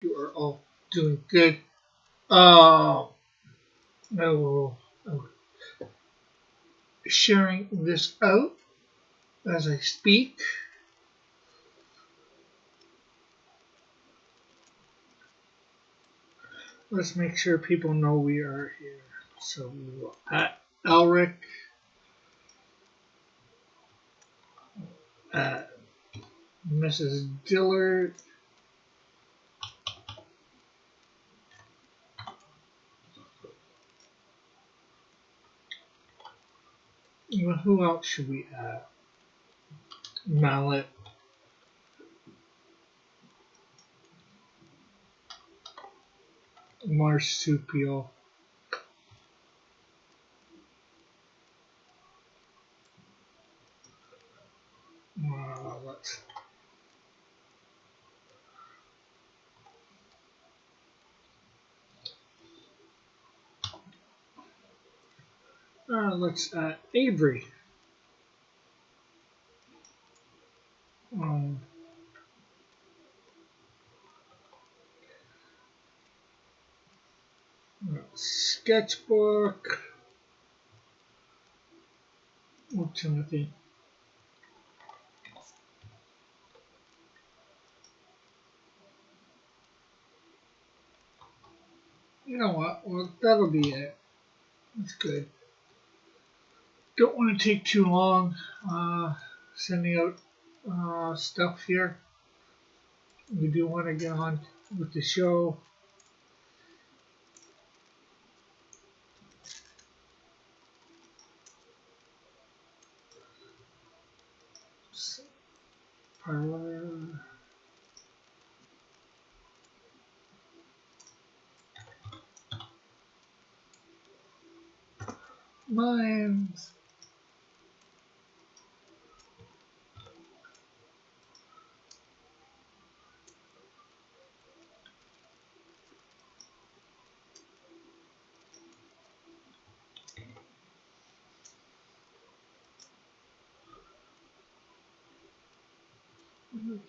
you are all doing good. Uh, I'm sharing this out as I speak. Let's make sure people know we are here. So we will at Elric, at Mrs. Dillard, who else should we add? Mallet, Marsupial. Let's let's add Avery. Um, Sketchbook. Oh, Timothy. You know what? Well, that'll be it. That's good. Don't want to take too long sending out stuff here. We do want to get on with the show. Parlor. Mines.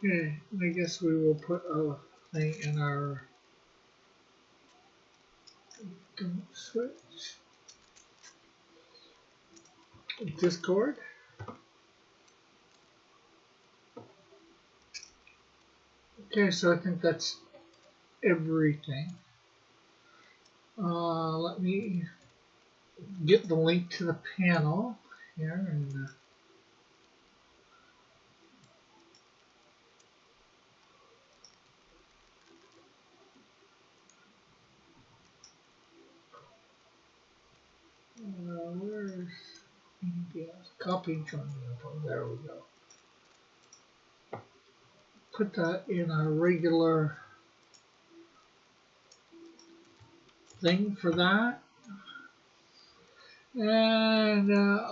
Okay, I guess we will put a thing in our switch Discord. Okay, so I think that's everything. Let me get the link to the panel here and where's copy join info? There we go. Put that in a regular thing for that. And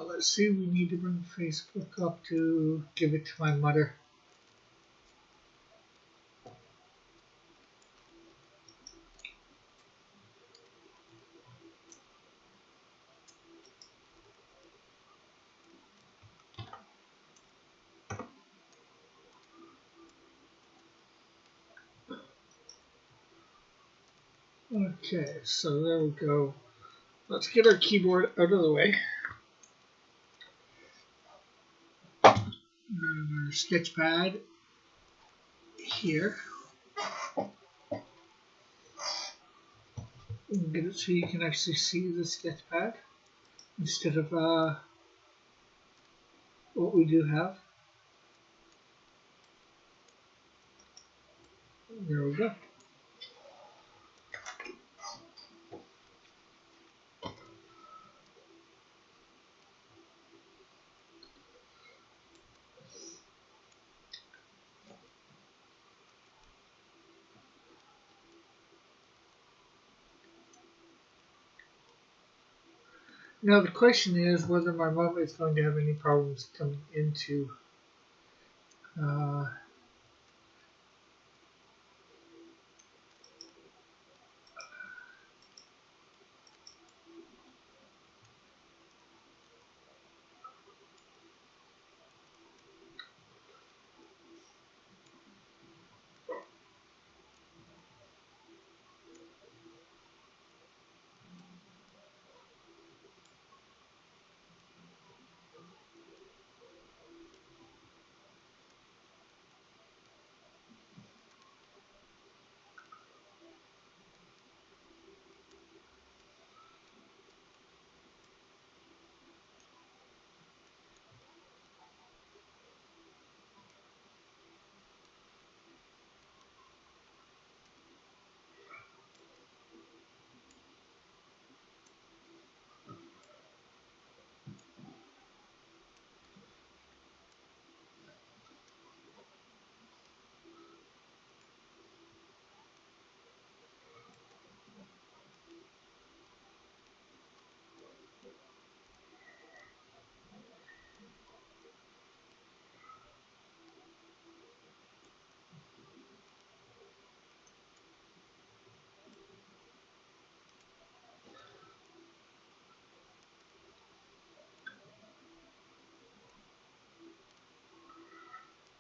let's see, we need to bring Facebook up to give it to my mother. Okay, so there we go. Let's get our keyboard out of the way. Our sketch pad here. Get it so you can actually see the sketch pad instead of what we do have. There we go. Now the question is whether my mom is going to have any problems coming into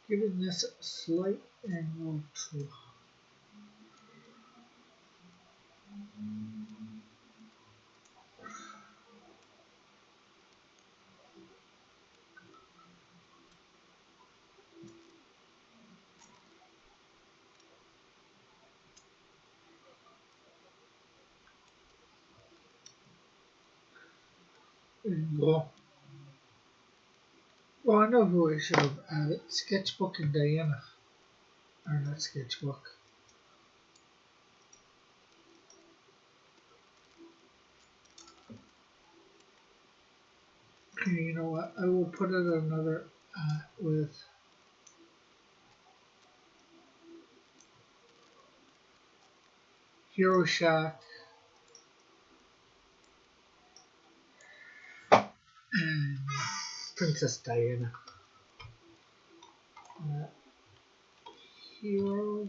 giving this a slight angle to. Well, well, I know who I should have added. Sketchbook and Diana. Or not Sketchbook. Okay, you know what? I will put it another with Hero Shack and Princess Diana. Uh, Hero.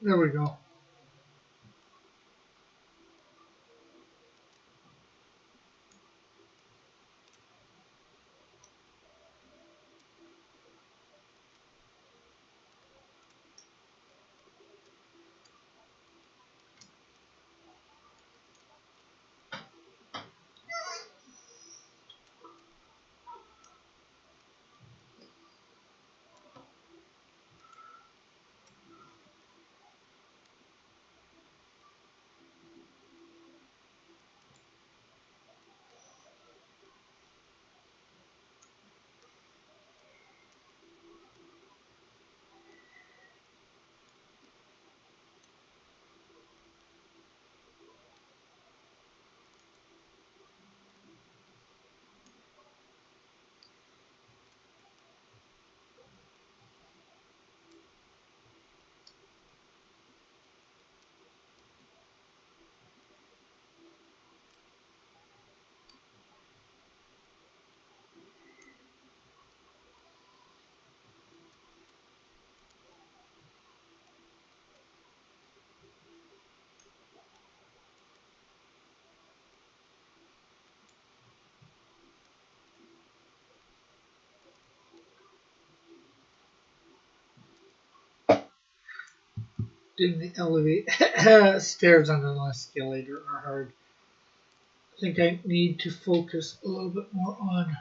There we go. Doing the elevate stairs on an escalator are hard. I think I need to focus a little bit more on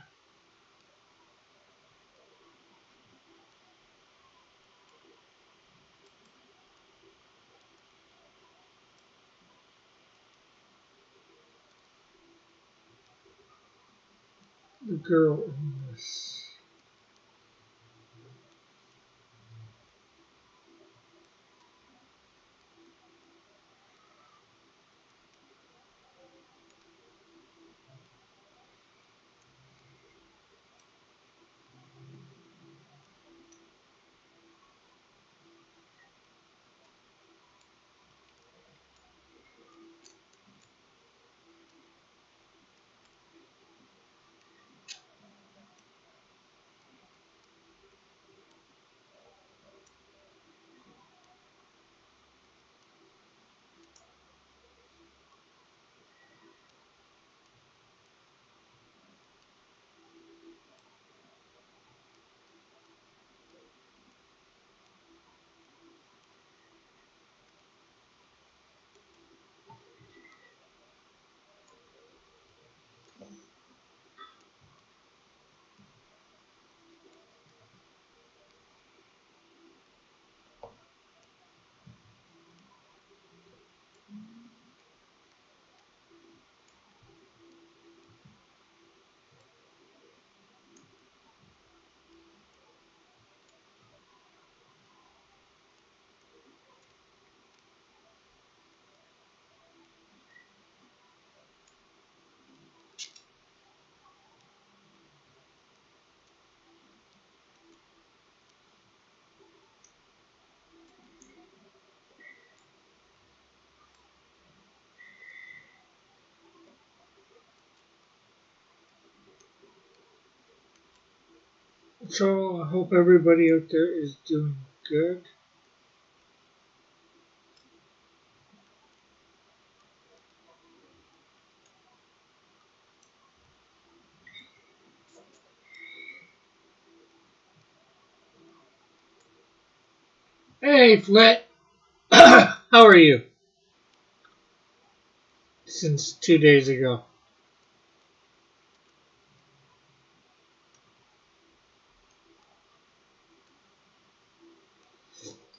the girl in this. So I hope everybody out there is doing good. Hey, Flit. How are you? Since 2 days ago.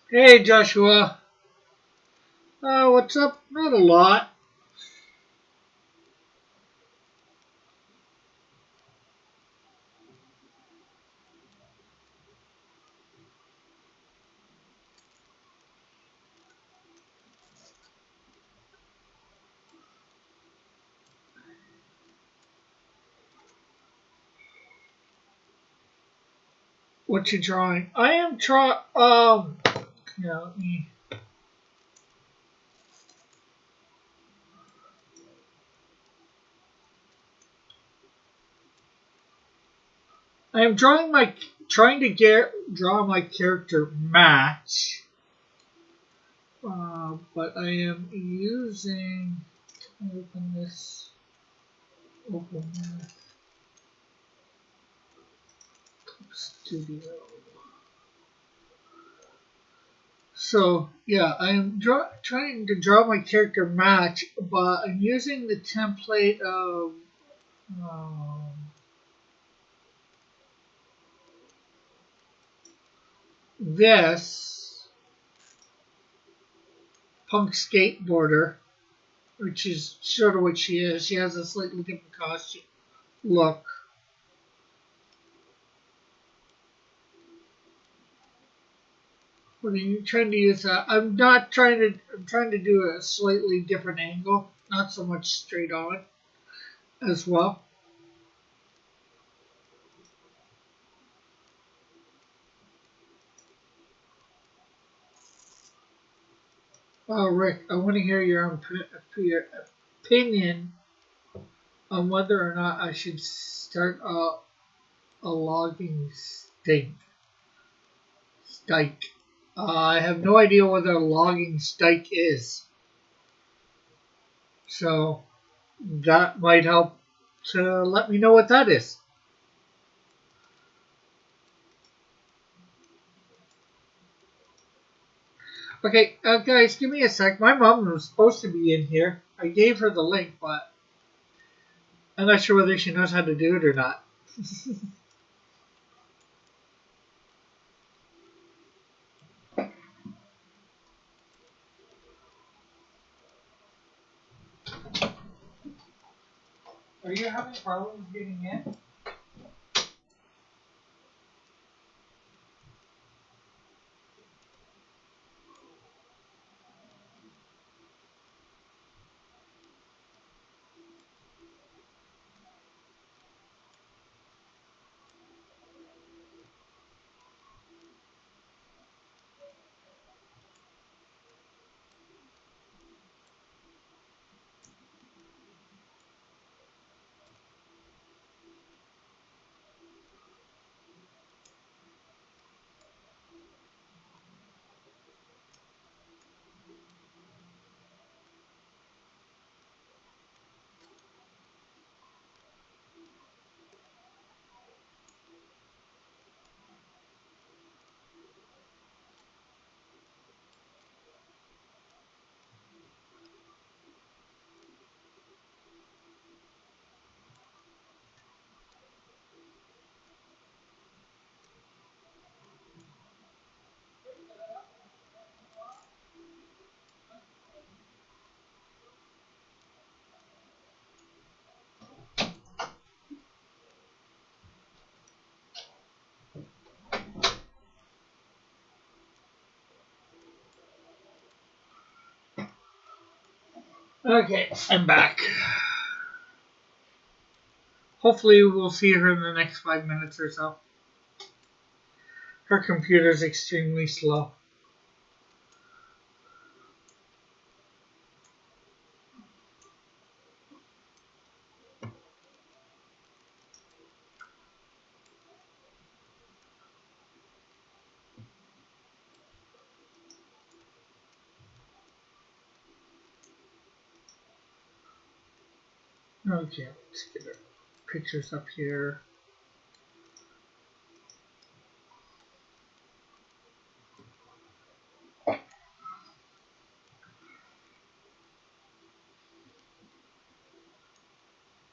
Hey, Joshua. What's up? Not a lot. What you drawing? I am trying. Yeah, let me. I am trying to draw my character match. But I am using. Open this. Open Studio. So yeah, I'm trying to draw my character match, but I'm using the template of um, this punk skateboarder, which is sort of what she is. She has a slightly different costume look. What are you trying to use that? I'm not trying to. I'm trying to do a slightly different angle, not so much straight on as well. Oh, Rick, I want to hear your opinion on whether or not I should start a logging stike. I have no idea what a logging stike is, so that might help to let me know what that is. Okay, guys, give me a sec. My mom was supposed to be in here. I gave her the link, but I'm not sure whether she knows how to do it or not. Are you having problems getting in? Okay, I'm back. Hopefully, we'll see her in the next 5 minutes or so. Her computer's extremely slow. Okay, let's get our pictures up here.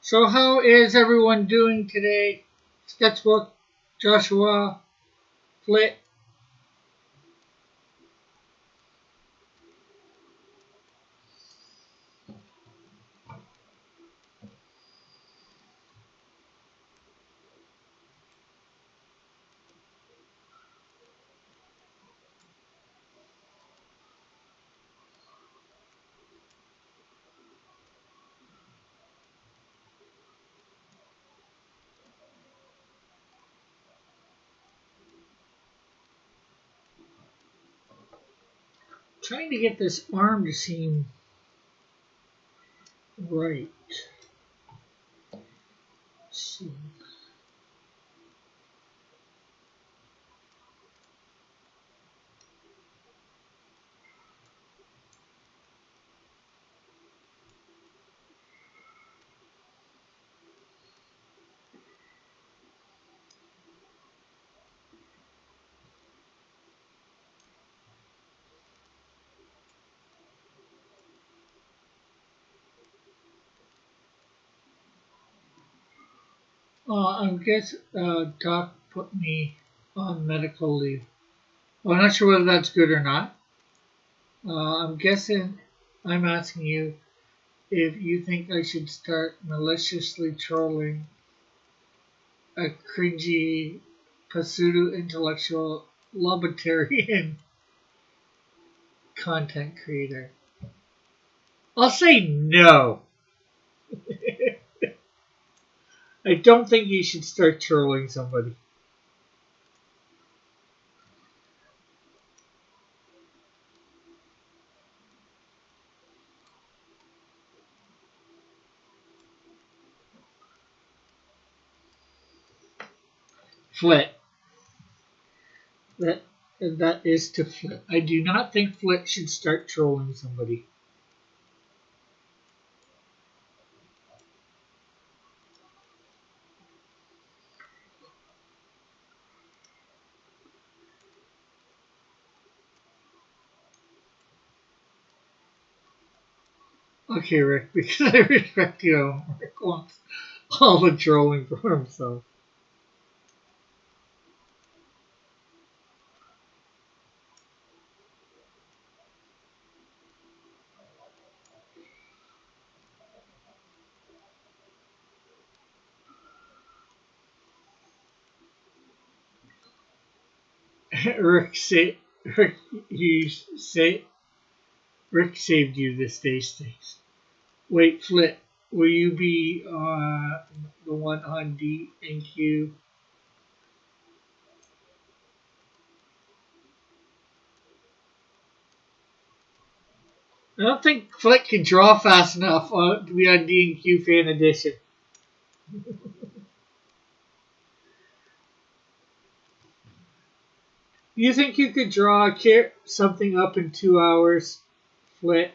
So how is everyone doing today? Sketchbook, Joshua, Flit. Trying to get this arm to seem right. Let's see. I guess Doc put me on medical leave. Well, I'm not sure whether that's good or not. I'm guessing I'm asking you if you think I should start maliciously trolling a cringy, pseudo-intellectual, libertarian content creator. I'll say no. I don't think you should start trolling somebody. Flit. That that is to Flit. I do not think Flit should start trolling somebody. Okay, Rick, because I respect you, Rick wants all the trolling for himself. Rick say Rick you say Rick saved you this day, Stace. Wait, Flit, will you be the one on D and Q? I don't think Flit can draw fast enough to be on D and Q Fan Edition. You think you could draw something up in 2 hours, Flit?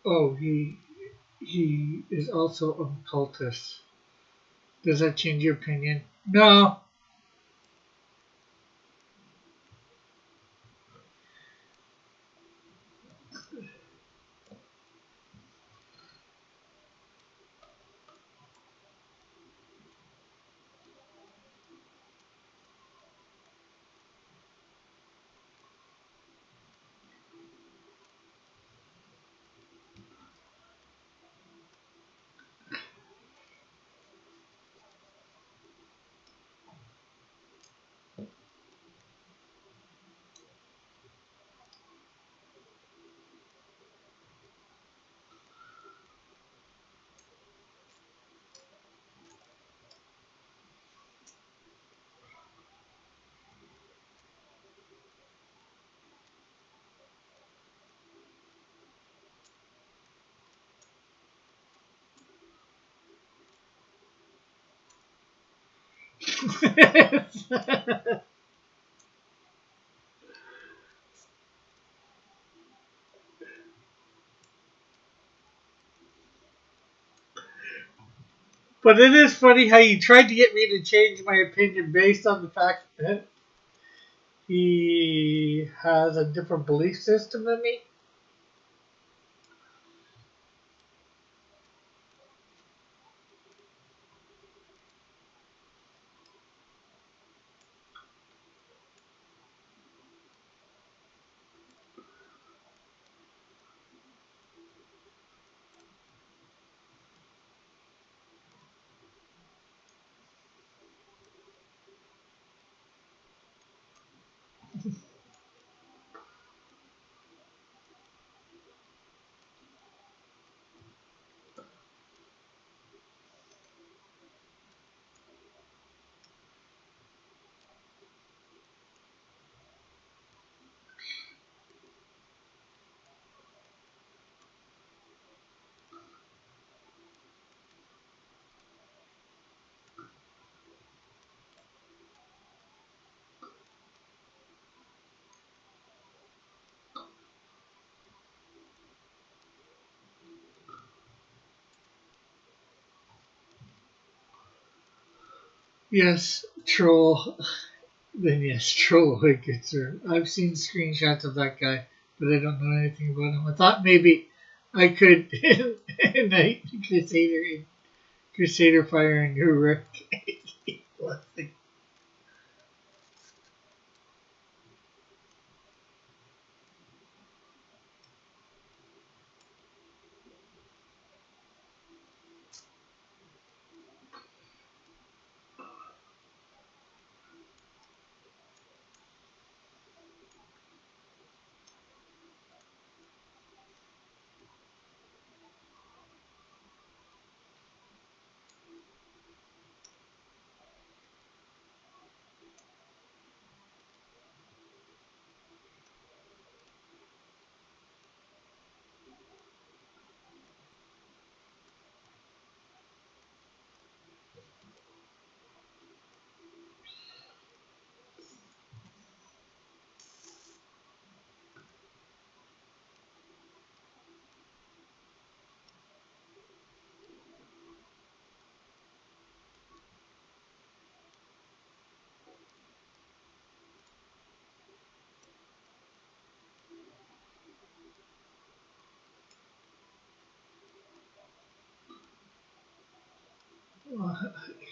Oh, he is also a cultist. Does that change your opinion? No. But it is funny how you tried to get me to change my opinion based on the fact that he has a different belief system than me. Yes, troll. Then yes, troll would concern. I've seen screenshots of that guy, but I don't know anything about him. I thought maybe I could Knight Crusader Fire and New Rick.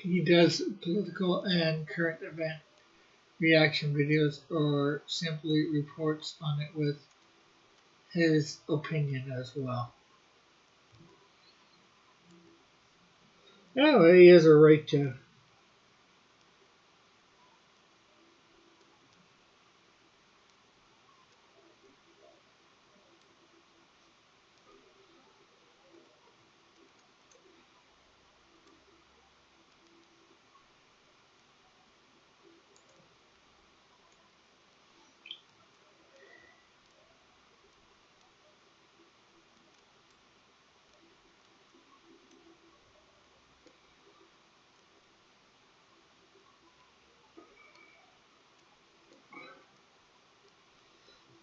He does political and current event reaction videos or simply reports on it with his opinion as well. Oh, he has a right to.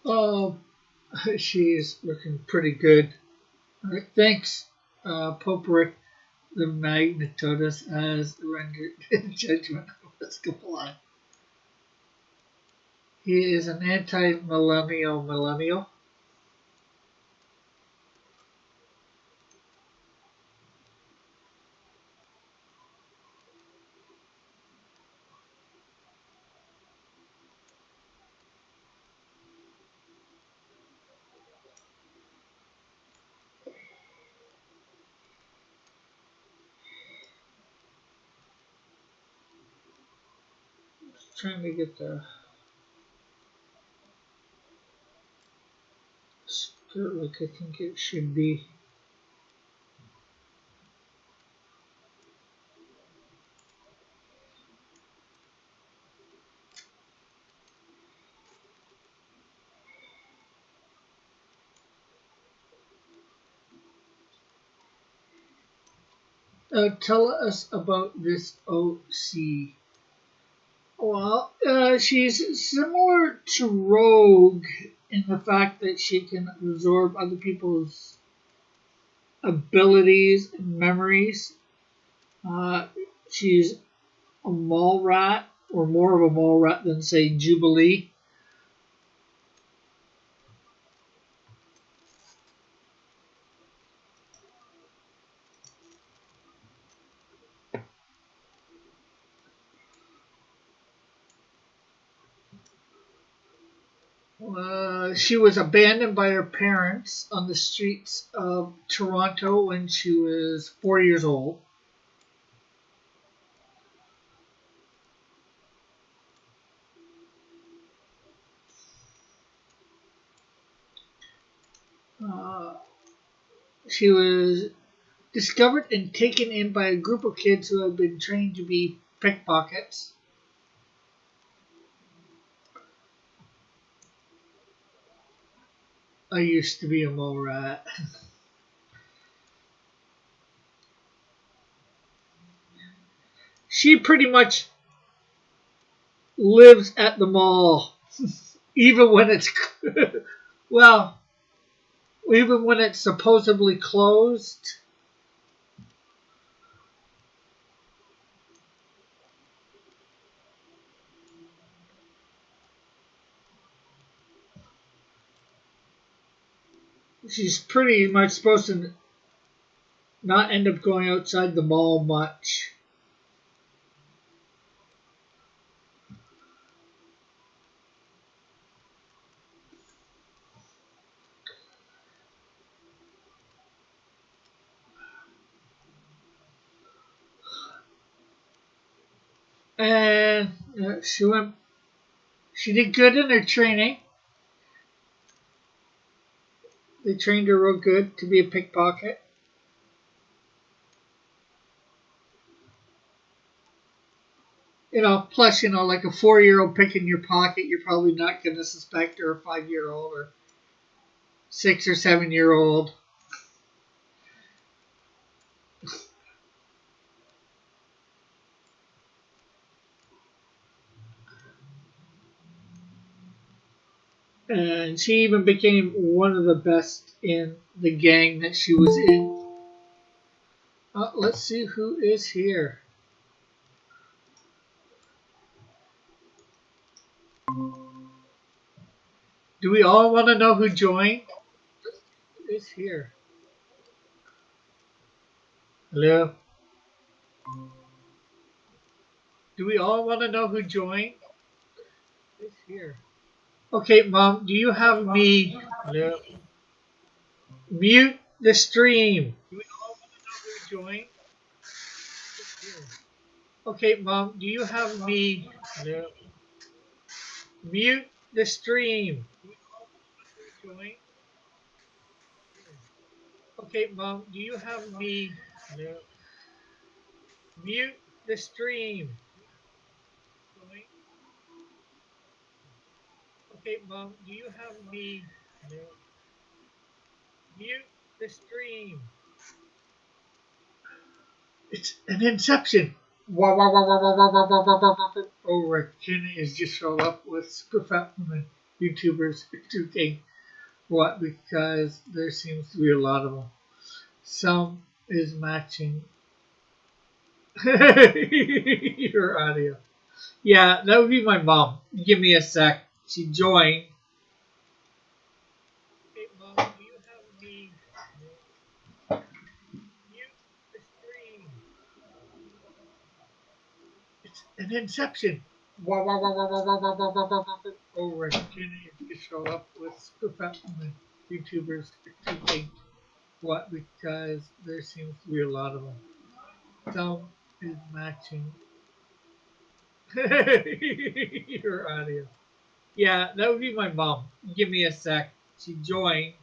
Oh, she's looking pretty good. All right, thanks, Pope Rick. The Magnetotus has rendered judgment of Escapade. He is an anti-millennial millennial. Trying to get the spirit like I think it should be. Tell us about this OC Well, she's similar to Rogue in the fact that she can absorb other people's abilities and memories. Uh, she's a mall rat, or more of a mall rat than, say, Jubilee. She was abandoned by her parents on the streets of Toronto when she was 4 years old. Uh, she was discovered and taken in by a group of kids who had been trained to be pickpockets. I used to be a mole rat. She pretty much lives at the mall, even when it's well, even when it's supposedly closed. She's pretty much supposed to not end up going outside the mall much. And she did good in her training. They trained her real good to be a pickpocket. Plus, like a 4-year-old picking your pocket, you're probably not going to suspect her a 5-year-old or 6 or 7-year-old. And she even became one of the best in the gang that she was in. Let's see who is here. Do we all want to know who joined? Who is here? Hello? Do we all want to know who joined? Who is here? Okay, Mom, do you have me? Hello? Mute the stream. Do we all want to know who joined? Who is here? Okay, Mom, do you have me? Hello? Mute the stream. Do we all want to know who joined? Okay, Mom, do you have me? Hello? Mute the stream. Okay, Mom, do you have me? Hello? Mute the stream. It's an inception. Wow, wow, wow, wow, wow, wow, wow, wow, wow, wow, wow. Oh, Rick Jenny is just showing up with super fat women YouTubers talking what because there seems to be a lot of them. Some is matching your audio. Yeah, that would be my mom. Give me a sec. She joined. Hey, Mom, do you have me? Mute the stream. It's an inception. Wow, wow, wow, wow, wow, wow, wow, wow, wow, wow, wow. Oh, Rick Jenny is show up with super fat women YouTubers talking what because there seems to be a lot of them. Some is matching your audio. Yeah, that would be my mom. Give me a sec. She joined.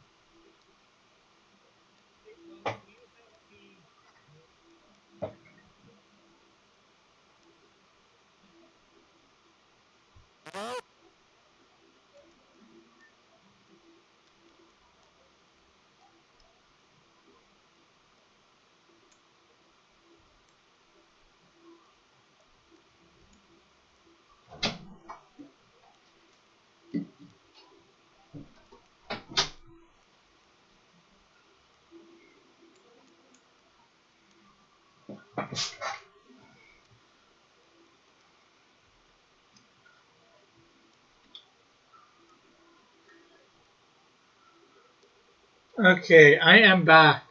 Okay, I am back.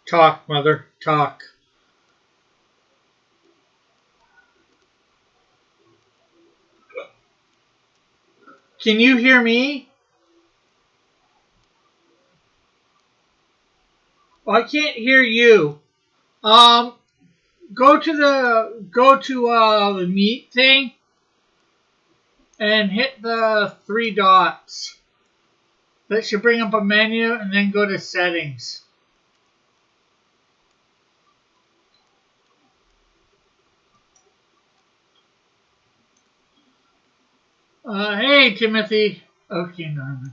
Talk, mother, talk. Can you hear me? Well, I can't hear you. Um, go to the meet thing and hit the three dots. That should bring up a menu and then go to settings. Hey, Timothy. Okay, Norman.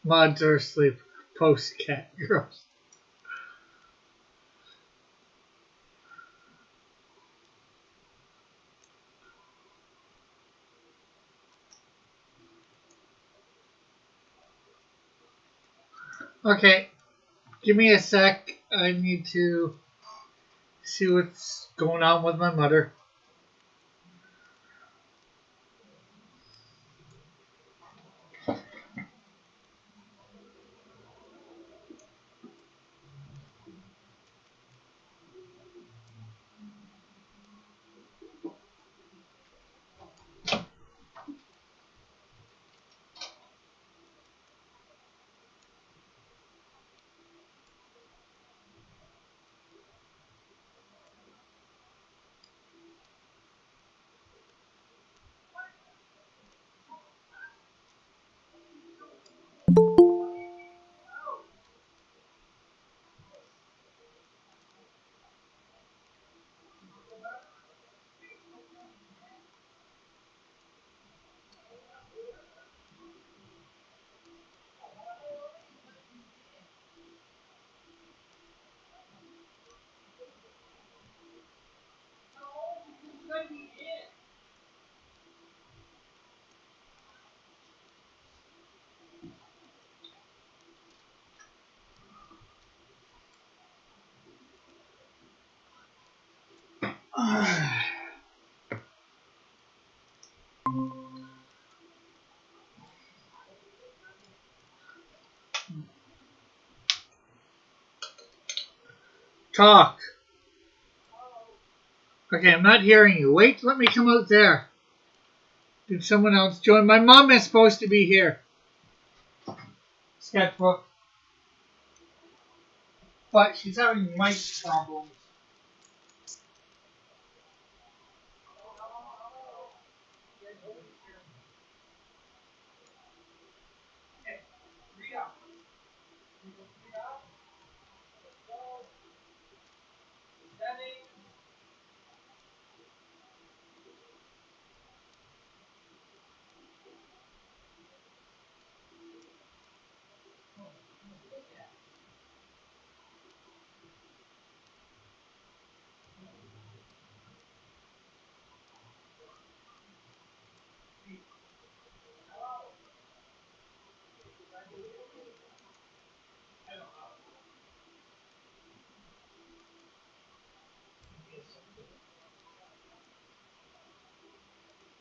Mods are asleep. Post cat girls. Okay, give me a sec. I need to see what's going on with my mother. Talk. Okay, I'm not hearing you. Wait, let me come out there. Did someone else join? My mom is supposed to be here. Sketchbook. But she's having mic problems.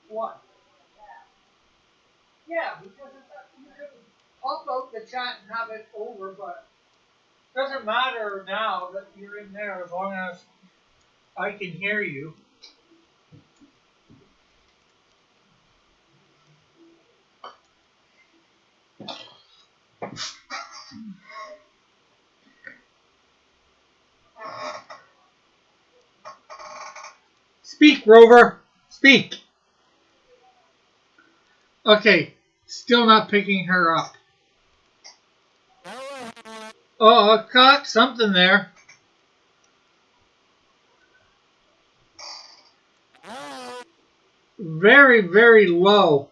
What? Yeah, because you can pop out the chat and have it over, but it doesn't matter now that you're in there as long as I can hear you. Speak, Rover. Speak. Okay, still not picking her up. Oh, I caught something there. Very, very low.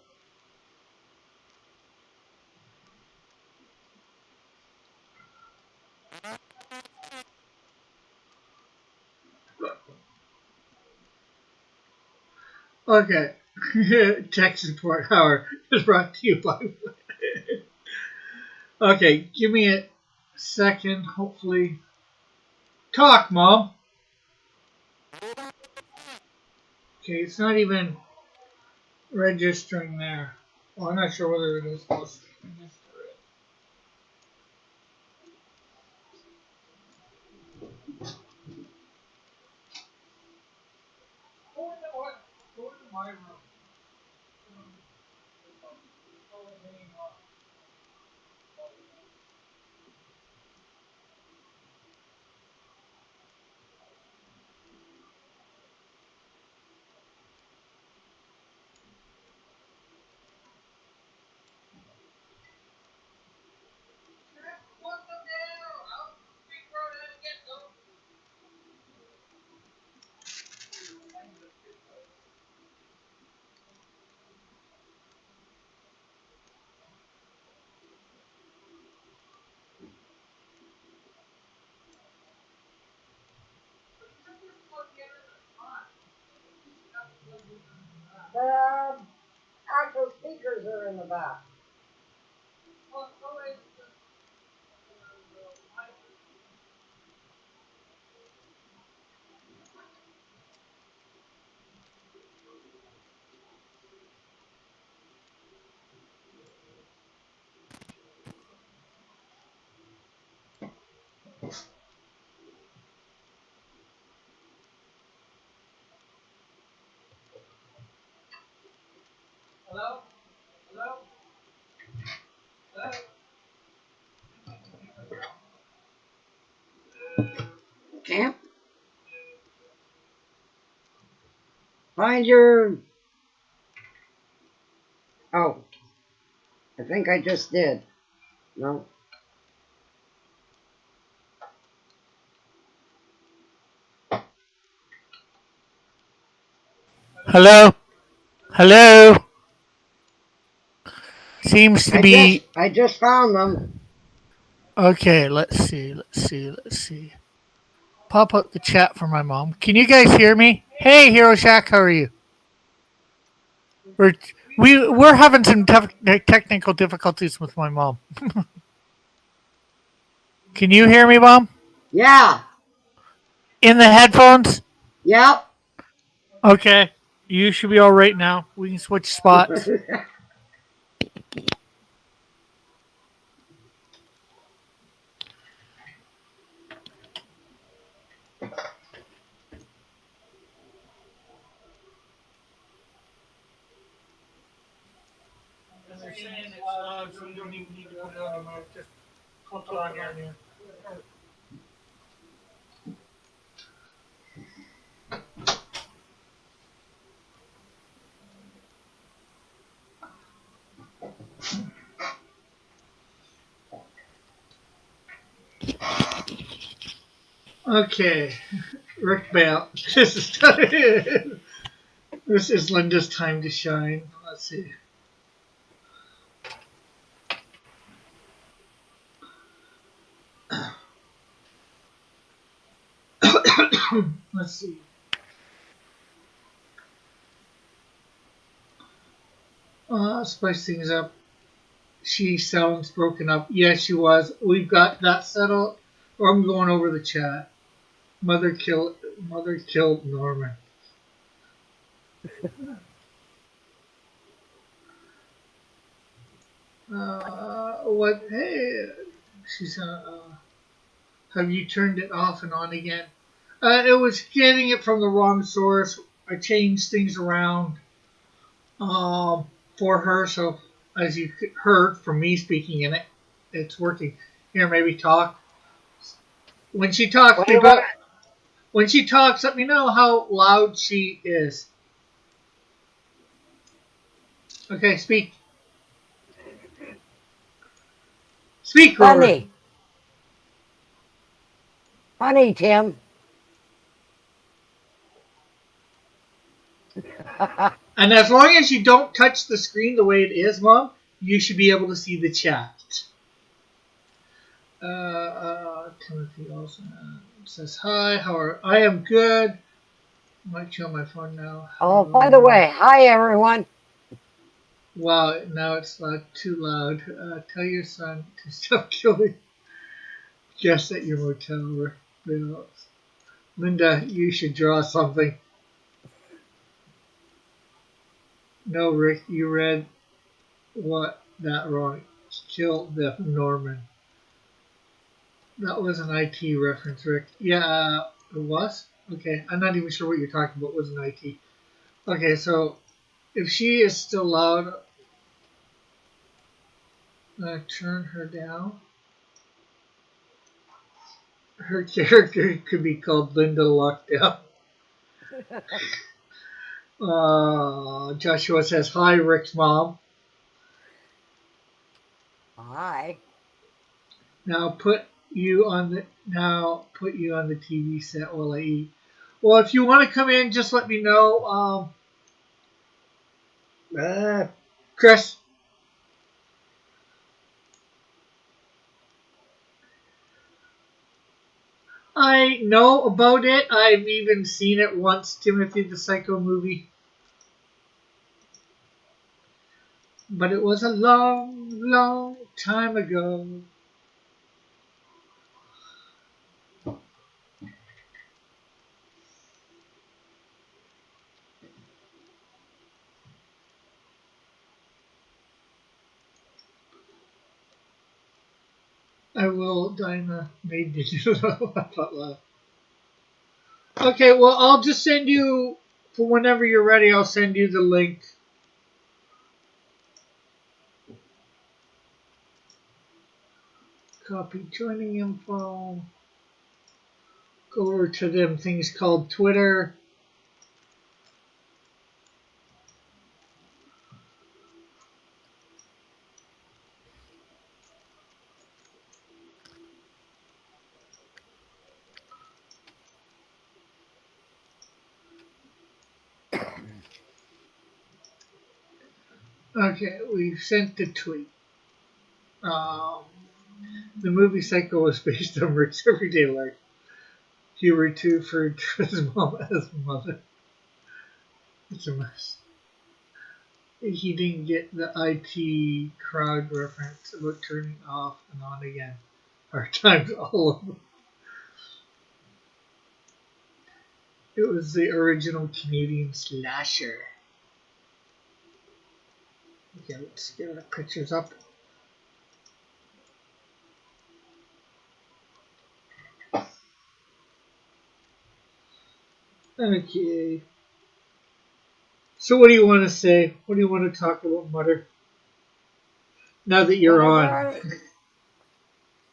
Okay. Tech support hour is brought to you by. Okay, give me a second, hopefully. Talk, Mom. Okay, it's not even registering there. Well, I'm not sure whether it is supposed to register it. in the back. Hello? Hello? Hello? Camp? Find your... Oh. I think I just did. No. Hello? Hello? Seems to be... I just found them. Okay, let's see. Pop up the chat for my mom. Can you guys hear me? Hey, Hero Shack, how are you? We're having some technical difficulties with my mom. Can you hear me, Mom? Yeah. In the headphones? Yep. Okay. You should be all right now. We can switch spots. And they're saying it's loud, so you don't even need to put it on the mic. Just put it on here. Okay, Rick Bale. This is Linda's time to shine. Let's see. Let's see. Spice things up. She sounds broken up. Yes, she was. We've got that settled. Or I'm going over the chat. Mother killed Norman. What? Hey, she's have you turned it off and on again? It was getting it from the wrong source. I changed things around for her, so as you heard from me speaking in it, it's working. Here, maybe talk. When she talks, when she talks, let me know how loud she is. Okay, speak. Speak, Robert. Funny, Tim. And as long as you don't touch the screen the way it is, Mom, you should be able to see the chat. Timothy Olsen says hi. I am good. I might show my phone now. Oh, by the way, hi everyone. Wow, now it's too loud. Tell your son to stop killing guests at your motel bills. Linda, you should draw something. No, Rick, you read that wrong. Kill the Norman. That was an IT reference, Rick. Yeah, it was? Okay, I'm not even sure what you're talking about. It was an IT. Okay, so if she is still loud, turn her down. Her character could be called Linda Lockdown. Joshua says, hi, Rick's mom. Hi. Now put you on the TV set while I eat. Well, if you want to come in, just let me know. Chris. I know about it. I've even seen it once, Timothy the Psycho movie. But it was a long, long time ago. I will, Dinah made digital. Okay, well, I'll just send you, for whenever you're ready, I'll send you the link. Copy joining info. Go over to them things called Twitter. Okay, we've sent the tweet. Um, the movie Psycho was based on Rick's everyday life. He referred to his mom as mother. It's a mess. He didn't get the IT crowd reference about turning off and on again. Hard times all over. It was the original Canadian slasher. Okay, let's get our pictures up. Okay. So what do you want to say? What do you want to talk about, Mother? Now that you're on.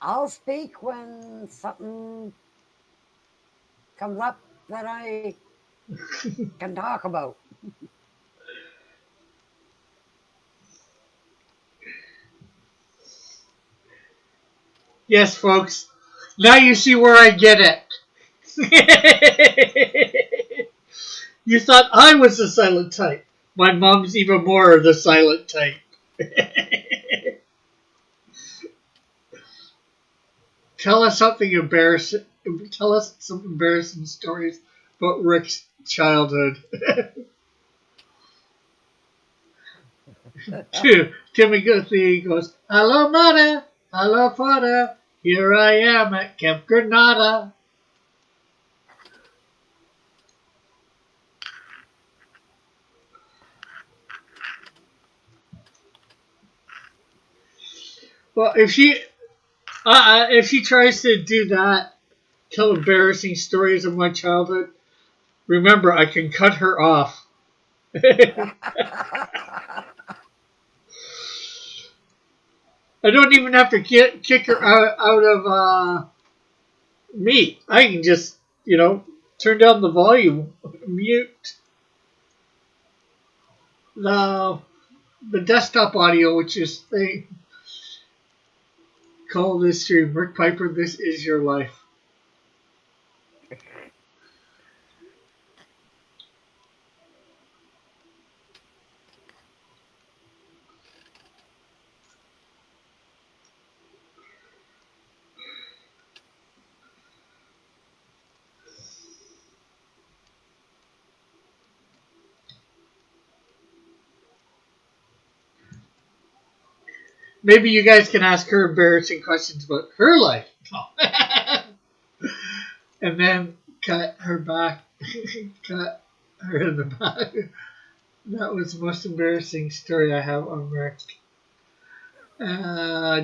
I'll speak when something comes up that I can talk about. Yes, folks. Now you see where I get it. You thought I was the silent type. My mom's even more the silent type. Tell us something embarrassing. Tell us some embarrassing stories about Rick's childhood. Timmy Guthrie goes, "Hello, mother. Hello, father. Here I am at Camp Granada." Well, if she tries to do that, tell embarrassing stories of my childhood, remember I can cut her off. I don't even have to kick her out of me. I can just, turn down the volume, mute the desktop audio, which is they call this stream Rick Piper. This is your life. Maybe you guys can ask her embarrassing questions about her life. And then cut her back. Cut her in the back. That was the most embarrassing story I have on Rick.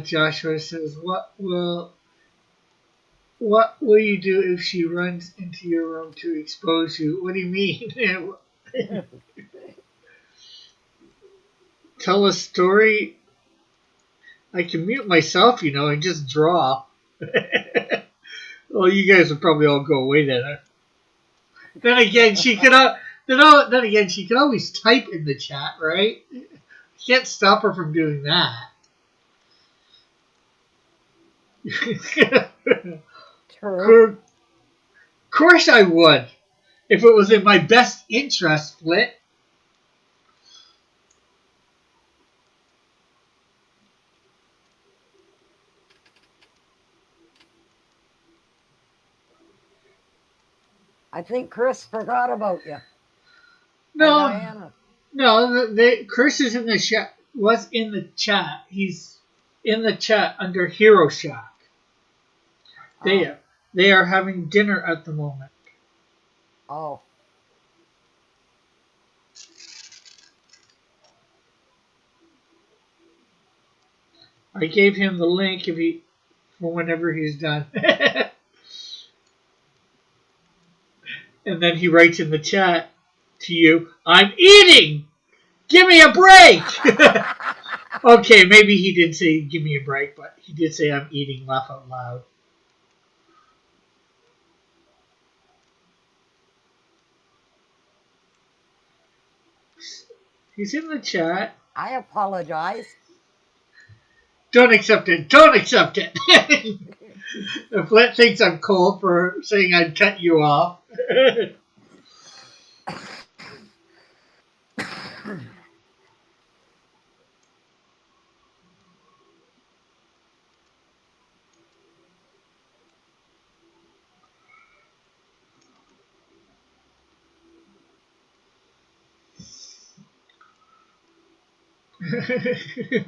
Joshua says, What will you do if she runs into your room to expose you?" What do you mean? Tell a story. I can mute myself, and just draw. Well, you guys would probably all go away then. Then again, she could. Then again, she could always type in the chat, right? You can't stop her from doing that. True. Of course I would. If it was in my best interest, Flit. I think Chris forgot about you. No, Chris is in the chat. was in the chat. He's in the chat under Hero Shack. Oh. They are having dinner at the moment. Oh. I gave him the link for whenever he's done. And then he writes in the chat to you, "I'm eating! Give me a break!" Okay, maybe he didn't say give me a break, but he did say I'm eating, laugh out loud. He's in the chat. I apologize. Don't accept it. Don't accept it. If Flint thinks I'm cold for saying I'd cut you off.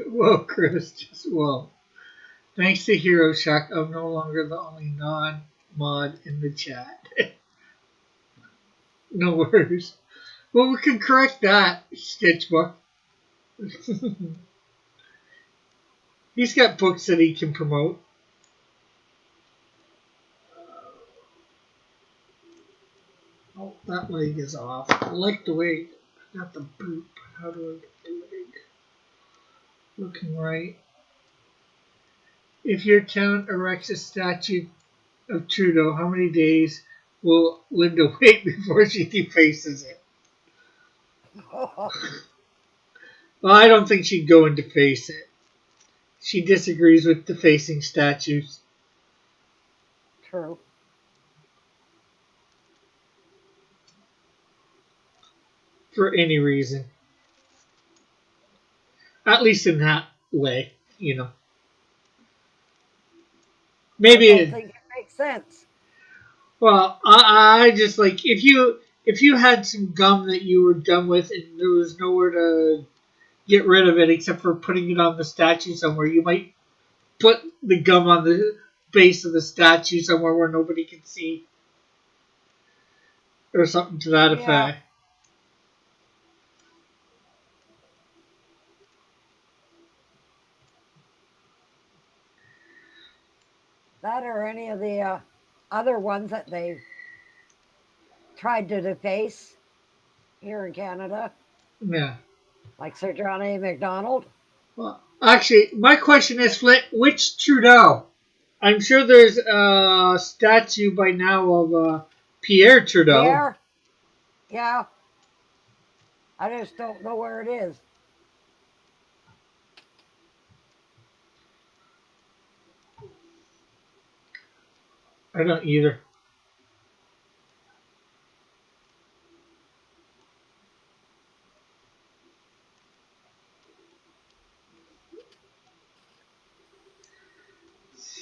Whoa, Chris, just whoa. Thanks to Hero Shack, I'm no longer the only non-mod in the chat. No worries. Well, we can correct that, Sketchbook. He's got books that he can promote. Oh, that leg is off. I like the way I got the boot. How do I get the leg? Looking right. If your town erects a statue of Trudeau, how many days will Linda wait before she defaces it? Well, I don't think she'd go and deface it. She disagrees with defacing statues. True. For any reason. At least in that way, you know. Maybe I don't think it makes sense. Well, I just like if you had some gum that you were done with and there was nowhere to get rid of it except for putting it on the statue somewhere, you might put the gum on the base of the statue somewhere where nobody can see, or something to that effect. That or any of the other ones that they tried to deface here in Canada. Yeah. Like Sir John A. Macdonald. Well, actually, my question is, Flint, which Trudeau? I'm sure there's a statue by now of Pierre Trudeau. Pierre? Yeah. I just don't know where it is. I don't either.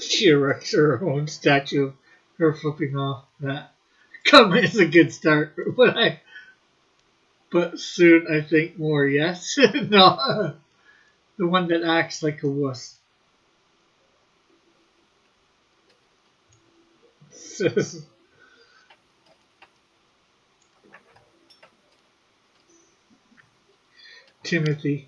She erects her own statue of her flipping off. That comment is a good start, but soon I think more. Yes, no, the one that acts like a wuss. Says Timothy.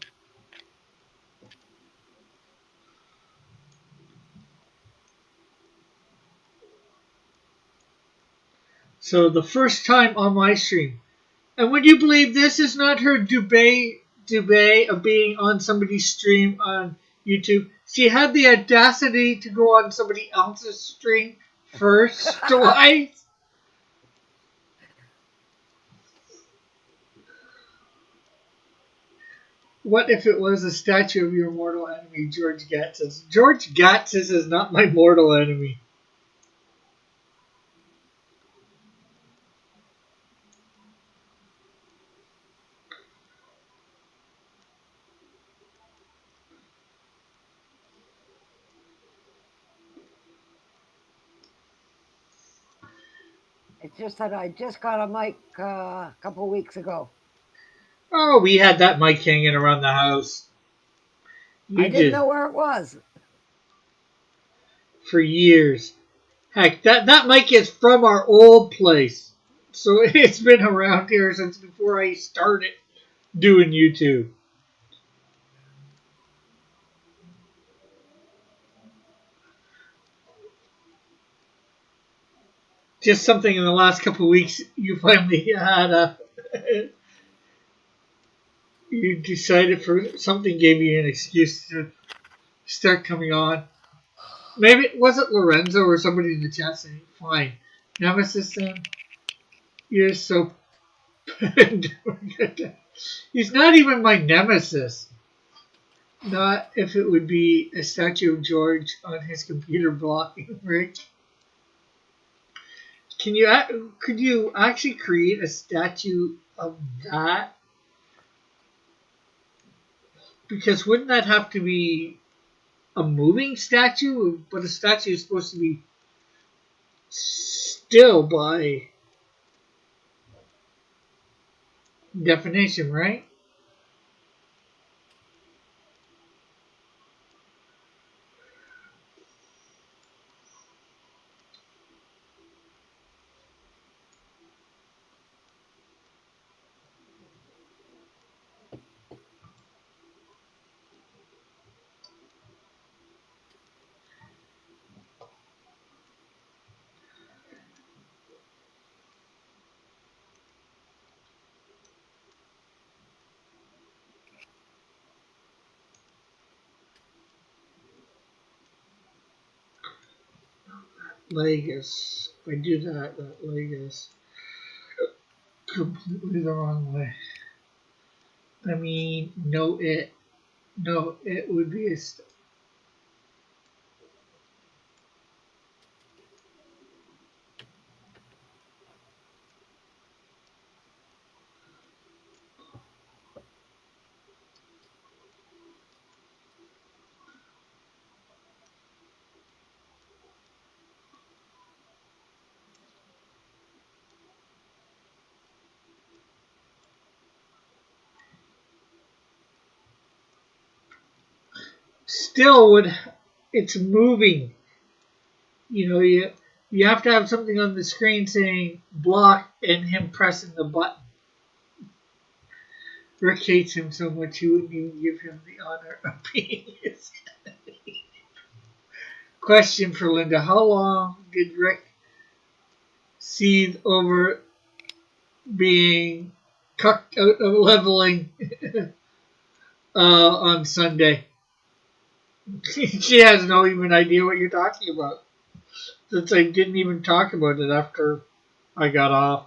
So the first time on my stream, and would you believe this is not her dubé of being on somebody's stream on YouTube? She had the audacity to go on somebody else's stream first twice. What if it was a statue of your mortal enemy, George Gatsis? George Gatsis is not my mortal enemy. It's just that I just got a mic a couple weeks ago. Oh, we had that mic hanging around the house. I You didn't did know where it was. for years. Heck, that mic is from our old place, so it's been around here since before I started doing YouTube. Just something in the last couple of weeks you finally had a you decided for something gave you an excuse to start coming on. Maybe was it Lorenzo or somebody in the chat saying, "Fine, Nemesis, then you're so." He's not even my nemesis. Not if it would be a statue of George on his computer blocking Rick. Could you actually create a statue of that? Because wouldn't that have to be a moving statue? But a statue is supposed to be still by definition, right? Leg is. If I do that, that leg is completely the wrong way. I mean, no, it would be a. Still would. It's moving. You have to have something on the screen saying block and him pressing the button. Rick hates him so much he wouldn't even give him the honor of being his enemy. Question for Linda: how long did Rick seethe over being cucked out of leveling on Sunday? She has no even idea what you're talking about. Since I didn't even talk about it after I got off.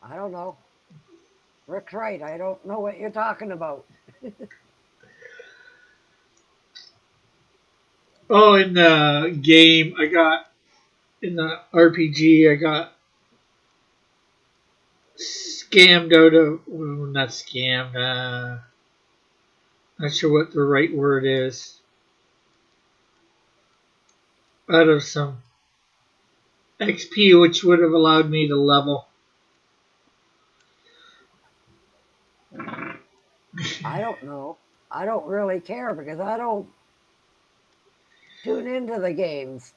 I don't know. Rick's right. I don't know what you're talking about. Oh, in the game, in the RPG, I got scammed out of, well, not scammed, not sure what the right word is, out of some XP, which would have allowed me to level. I don't know. I don't really care because I don't tune into the games.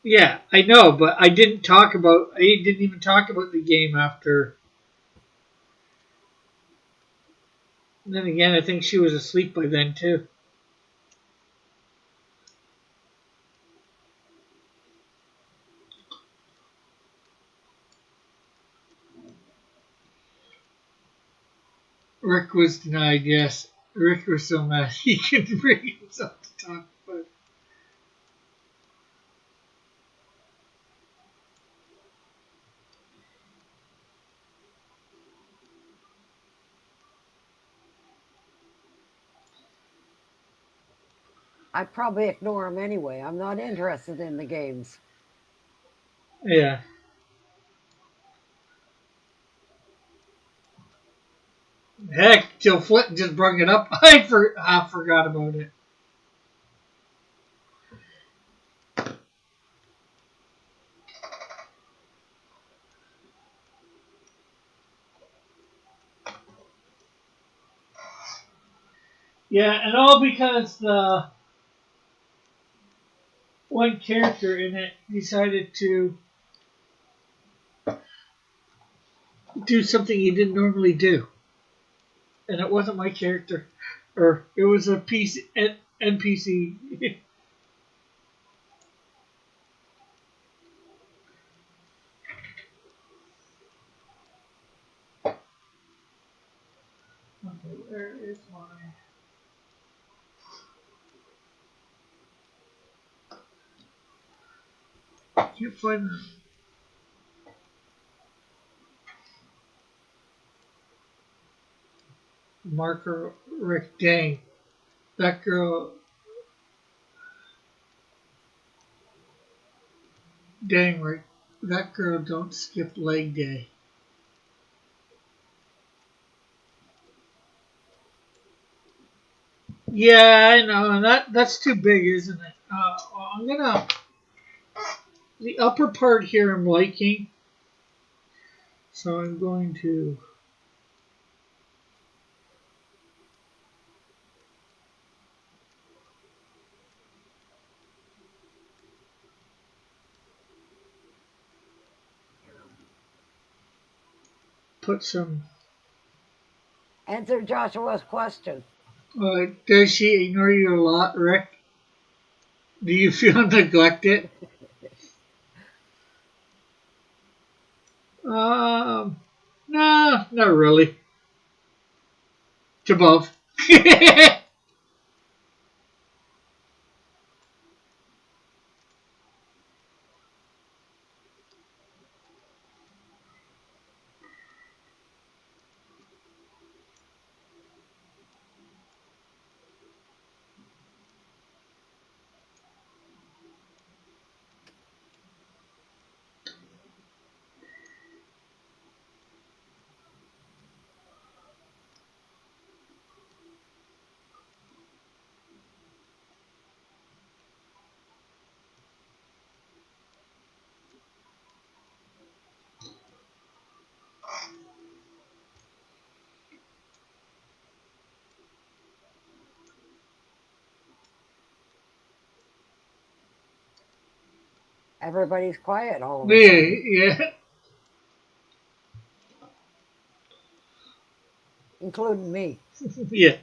Yeah, I know, but I didn't even talk about the game after. And then again, I think she was asleep by then, too. Rick was denied, yes. Rick was so mad he couldn't bring himself to talk about it. I probably ignore them anyway. I'm not interested in the games. Yeah. Heck, till Flint just brought it up, I forgot about it. Yeah, and all because the one character in it decided to do something he didn't normally do, and it wasn't my character, or it was a NPC. Okay, where is my? Can't find the marker. Rick, dang, that girl. Dang, Rick, that girl don't skip leg day. Yeah, I know, and that's too big, isn't it? I'm gonna the upper part here. I'm liking, so I'm going to put some. Answer Joshua's question. Does she ignore you a lot, Rick? Do you feel neglected? No, not really. It's above. Everybody's quiet all of a Yeah, sudden, yeah, including me. yeah.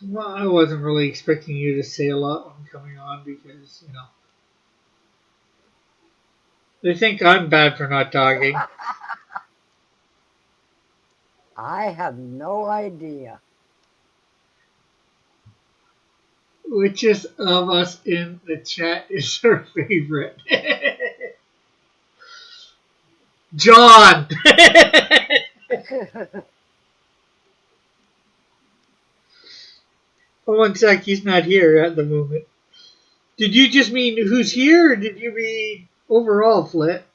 Well, I wasn't really expecting you to say a lot when coming on because they think I'm bad for not talking. I have no idea. Which is of us in the chat is her favorite? John. Oh, one sec, he's not here at the moment. Did you just mean who's here, or did you mean overall, Flit?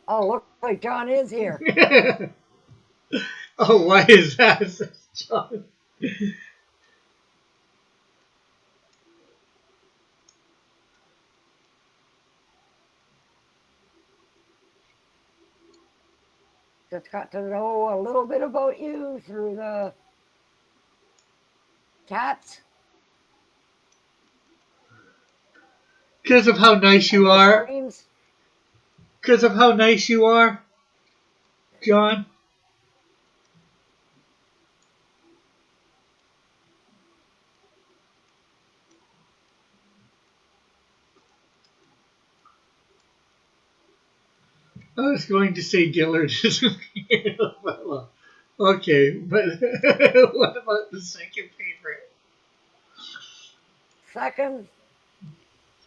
Oh, look like John is here. Oh, why is that, John? Just got to know a little bit about you through the chats Because of how nice and you the are. streams. Because of how nice you are, John. I was going to say Dillard is okay, but what about the second favorite? Second,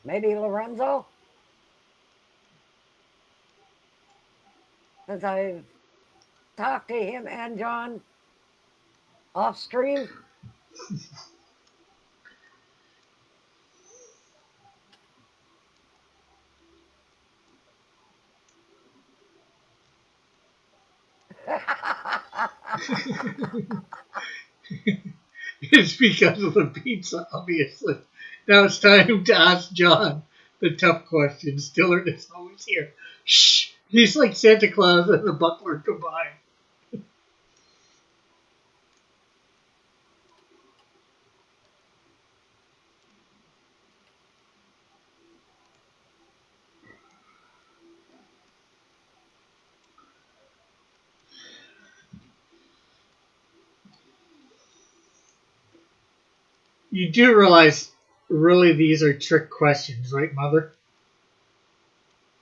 maybe Lorenzo, since I've talked to him and John off stream. It's because of the pizza, obviously. Now it's time to ask John the tough questions. Dillard is always here. Shh! He's like Santa Claus and the butler combined. You do realize, really, these are trick questions, right, Mother?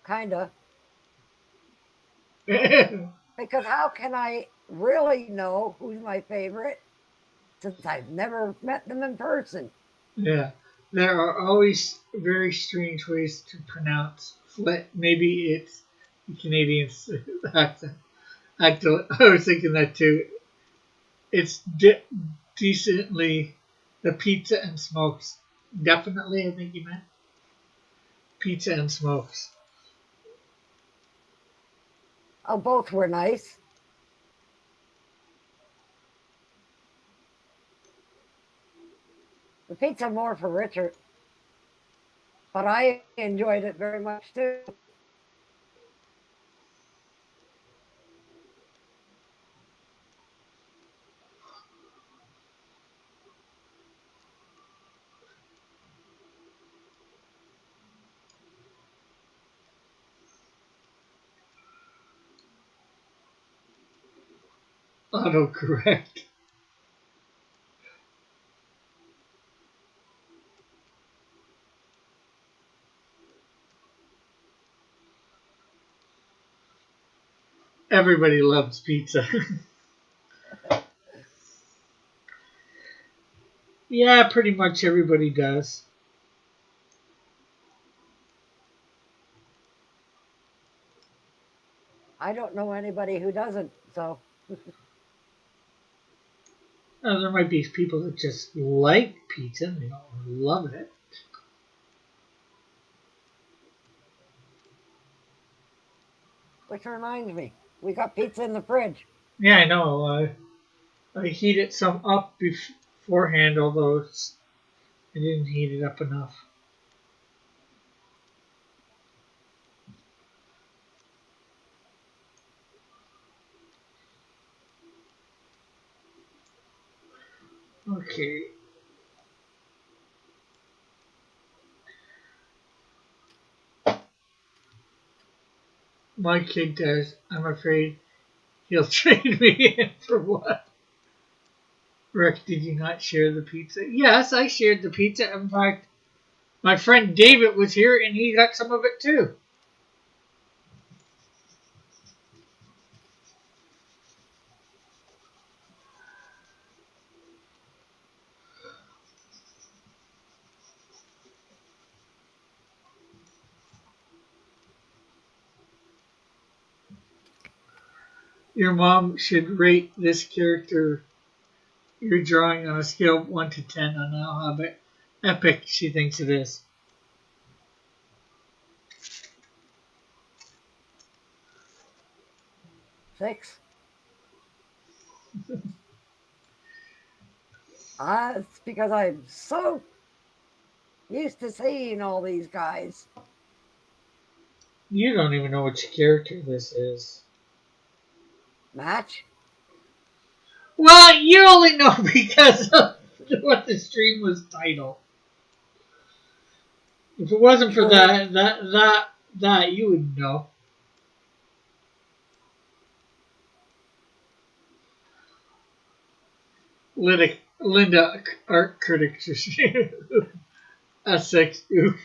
Kinda. Yeah, Because how can I really know who's my favorite since I've never met them in person? there are always very strange ways to pronounce flit. Maybe it's the Canadian accent. I was thinking that too. It's decently the pizza and smokes. Definitely, I think you meant pizza and smokes. Oh, both were nice. The pizza more for Richard, but I enjoyed it very much too. Autocorrect. Everybody loves pizza. Yeah, pretty much everybody does. I don't know anybody who doesn't, so There might be people that just like pizza and they don't love it. which reminds me, we got pizza in the fridge. Yeah, I know. I heated some up beforehand, although I didn't heat it up enough. Okay. My kid does. I'm afraid he'll trade me in for what? Rick, did you not share the pizza? Yes, I shared the pizza. In fact, my friend David was here and he got some of it too. Your mom should rate this character you're drawing on a scale of 1 to 10 on how epic she thinks it is. 6. It's because I'm so used to seeing all these guys. You don't even know which character this is. Match? Well, you only know because of what the stream was titled. If it wasn't for True. that, you would know. Linda art critic, a six. Oof.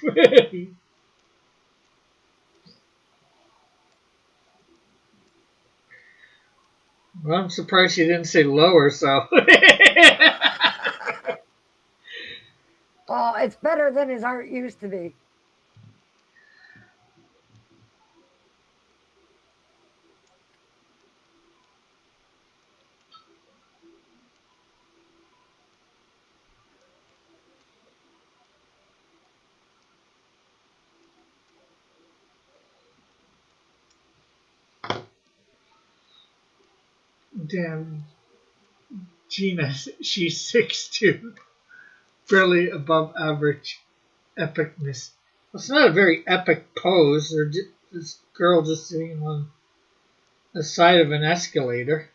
Well, I'm surprised she didn't say lower. So. Well, it's better than his art used to be. Damn. Gina, she's 6'2", barely above average epicness. It's not a very epic pose. This girl just sitting on the side of an escalator.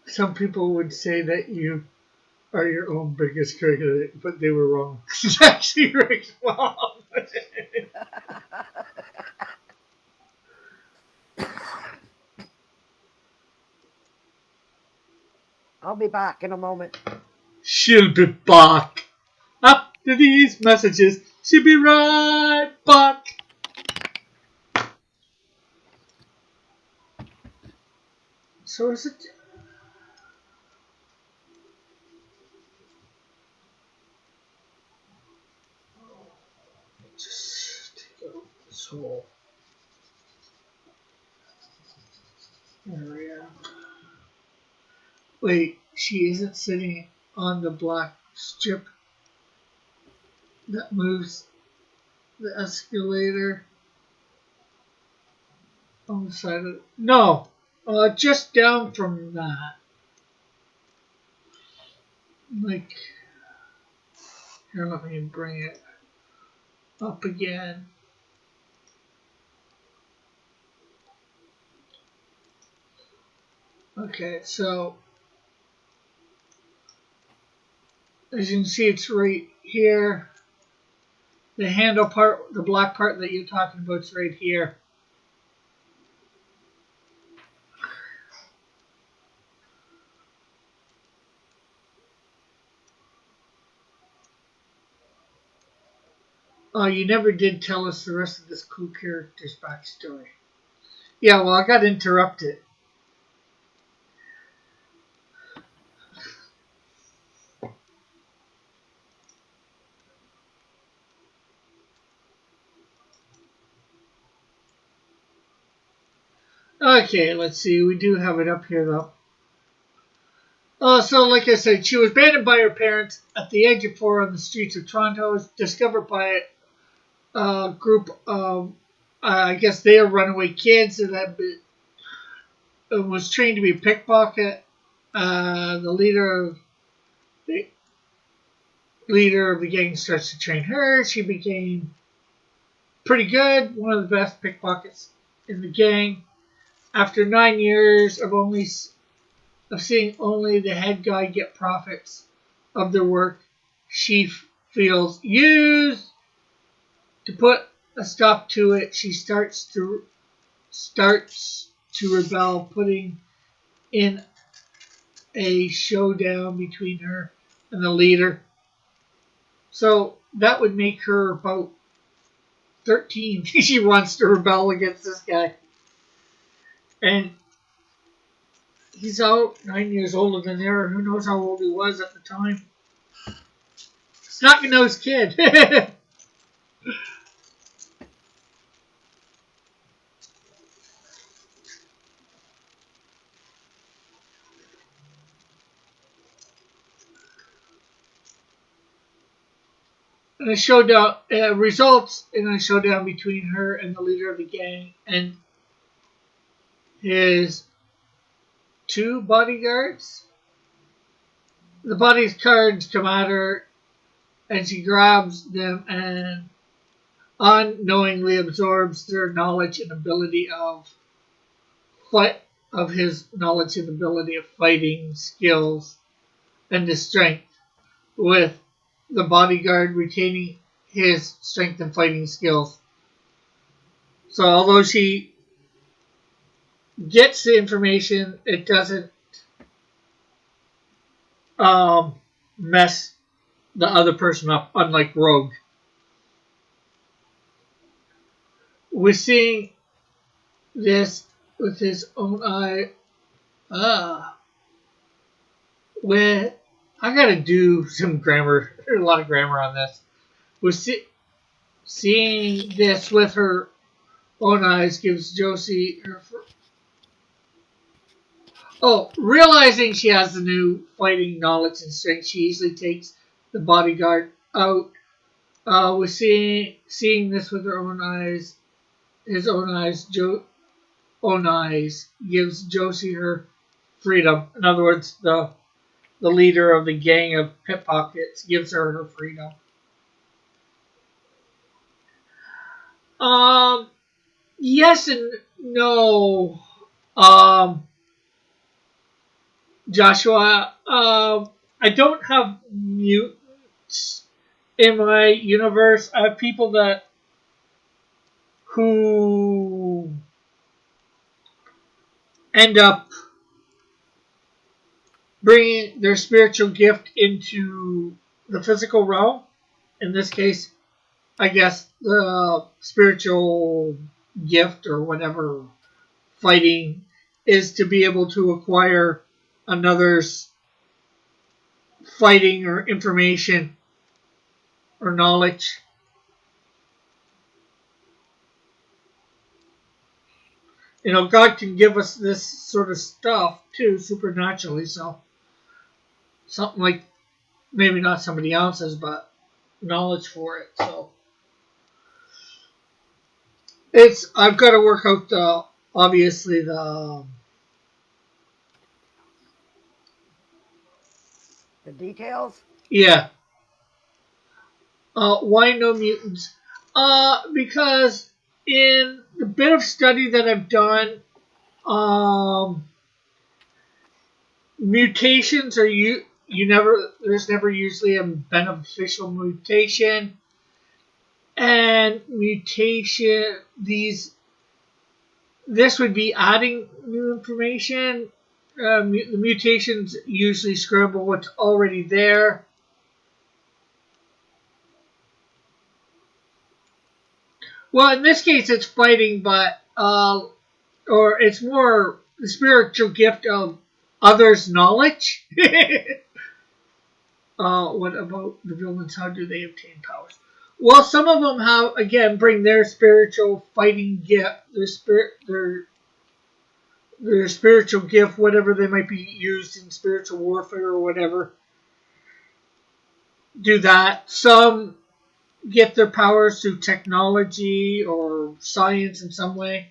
Some people would say that you are your own biggest critic, but they were wrong. It's actually Rick's mom. I'll be back in a moment. She'll be back. After these messages, she'll be right back. So is it... Just take out this whole area. Wait, she isn't sitting on the black strip that moves the escalator on the side of... No, just down from that. Like, here, let me bring it up again. Okay, so as you can see, it's right here. The handle part, the black part that you're talking about, is right here. Oh, you never did tell us the rest of this cool character's backstory. Yeah, well, I got interrupted. Okay, let's see. We do have it up here, though. So, like I said, she was abandoned by her parents at the age of 4 on the streets of Toronto. Was discovered by a group of, I guess they are runaway kids that was trained to be a pickpocket. The leader of the gang starts to train her. She became pretty good, one of the best pickpockets in the gang. After 9 years of seeing only the head guy get profits of their work, she feels used. To put a stop to it, she starts to rebel, putting in a showdown between her and the leader. So that would make her about 13. She wants to rebel against this guy. And he's out 9 years older than her. Who knows how old he was at the time? Snot-nosed kid. And a showdown results in a showdown between her and the leader of the gang and his 2 bodyguards. The bodyguards come at her, and she grabs them and unknowingly absorbs their knowledge and ability of fighting skills and his strength, with the bodyguard retaining his strength and fighting skills. So although she gets the information, it doesn't mess the other person up, unlike Rogue. We're seeing this with his own eye. Where I gotta do some grammar, a lot of grammar on this. Was seeing this with her own eyes gives Josie her. Realizing she has the new fighting knowledge and strength, she easily takes the bodyguard out. With seeing this with her own eyes, his own eyes, own eyes gives Josie her freedom. In other words, the leader of the gang of pickpockets gives her freedom. Yes and no. Joshua, I don't have mutants in my universe. I have people who end up bringing their spiritual gift into the physical realm. In this case, I guess the spiritual gift or whatever fighting is to be able to acquire another's fighting or information or knowledge. You know, God can give us this sort of stuff too, supernaturally. So, something like maybe not somebody else's, but knowledge for it. So, I've got to work out obviously the details. Yeah. Why no mutants? Because in the bit of study that I've done, mutations are there's never usually a beneficial mutation, and this would be adding new information. The mutations usually scramble what's already there. Well, in this case, it's fighting, but or it's more the spiritual gift of others' knowledge. What about the villains? How do they obtain powers? Well, some of them bring their spiritual fighting gift, their spiritual gift, whatever they might be used in spiritual warfare or whatever. Do that. Some get their powers through technology or science in some way.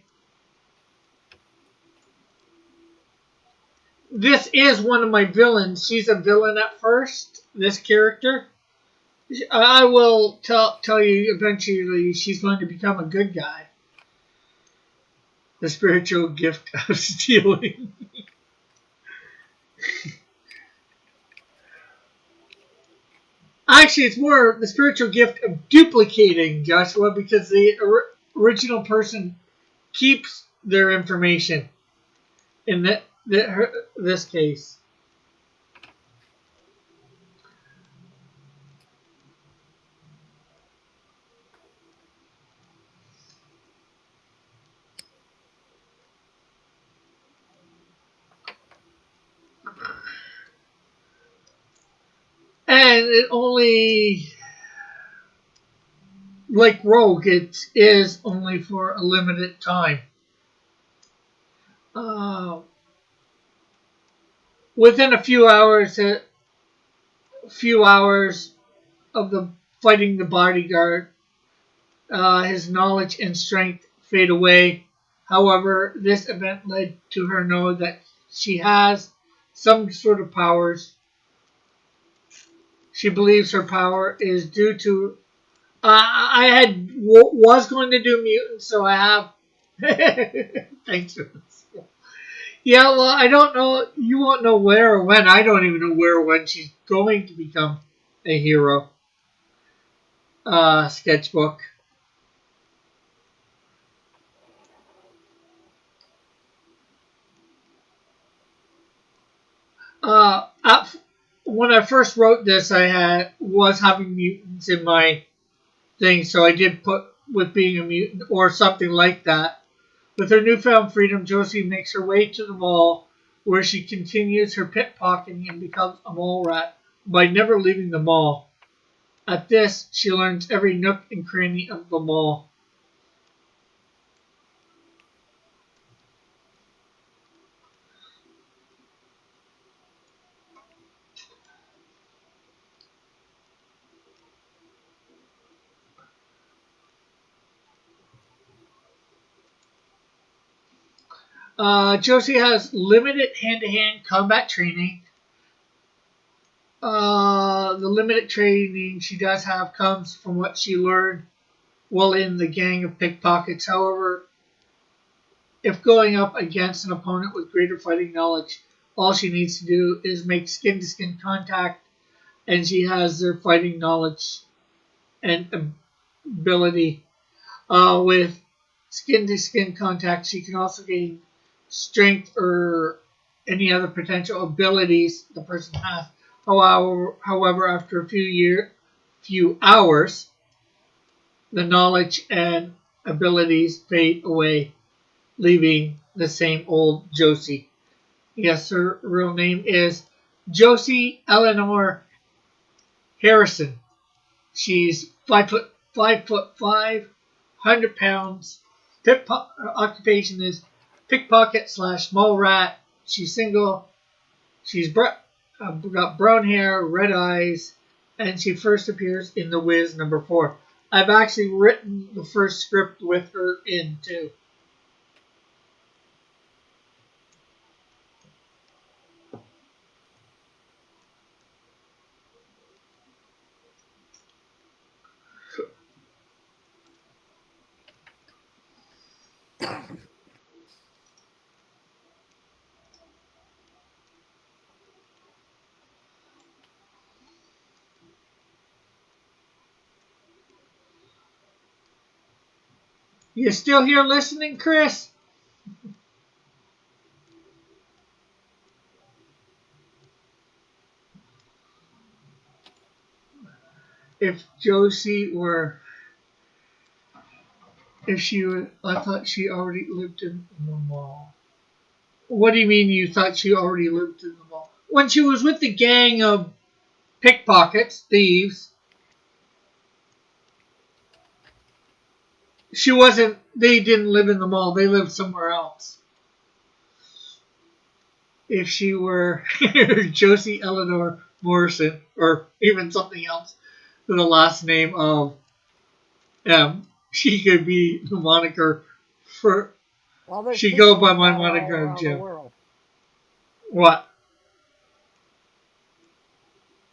This is one of my villains. She's a villain at first, this character. I will tell you eventually she's going to become a good guy. The spiritual gift of stealing. Actually, it's more the spiritual gift of duplicating, Joshua, because the original person keeps their information in this case. And it only, like Rogue, it is only for a limited time. Within a few hours of the fighting the bodyguard, his knowledge and strength fade away. However, this event led to her know that she has some sort of powers. She believes her power is due to. I was going to do mutants, so I have. Thanks for this. Yeah, well, I don't know. You won't know where or when. I don't even know where or when she's going to become a hero. Sketchbook. When I first wrote this, was having mutants in my thing, so I did put with being a mutant or something like that. With her newfound freedom, Josie makes her way to the mall, where she continues her pickpocketing and becomes a mole rat by never leaving the mall. At this, she learns every nook and cranny of the mall. Josie has limited hand-to-hand combat training. The limited training she does have comes from what she learned while in the gang of pickpockets. However, if going up against an opponent with greater fighting knowledge, all she needs to do is make skin-to-skin contact, and she has their fighting knowledge and ability. With skin-to-skin contact, she can also gain strength or any other potential abilities the person has. However, after a few hours, the knowledge and abilities fade away, leaving the same old Josie. Yes, her real name is Josie Eleanor Harrison. She's 5'5", 100 pounds. Occupation is pickpocket / mall rat. She's single. She's got brown hair, red eyes, and she first appears in The Wiz #4. I've actually written the first script with her in too. You still here listening, Chris? If Josie were, if she was, I thought she already lived in the mall. What do you mean you thought she already lived in the mall? When she was with the gang of pickpockets, thieves, she wasn't, they didn't live in the mall, they lived somewhere else. If she were Josie Eleanor Morrison, or even something else with the last name of M, she could be the moniker for, Well, she go by my moniker of Jim. What?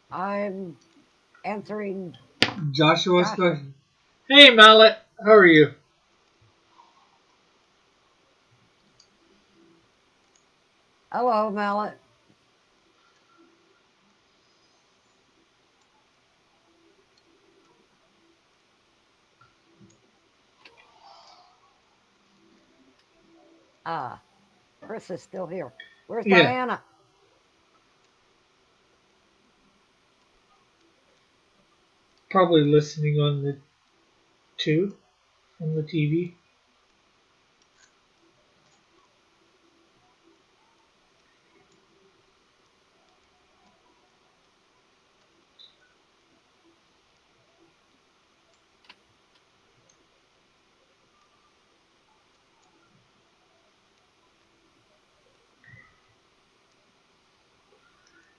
I'm answering Joshua's question. Hey, Mallet, how are you? Hello, Mallet. Chris is still here. Where's Diana? Probably listening on the tube on the TV.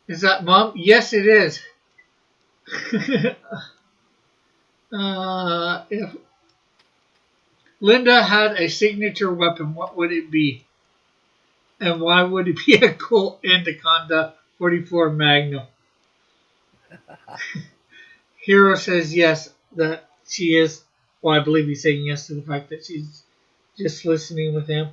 Is that Mom? Yes, it is. If Linda had a signature weapon, what would it be? And why would it be a Colt Anaconda 44 Magnum? Hero says yes, that she is. Well, I believe he's saying yes to the fact that she's just listening with him.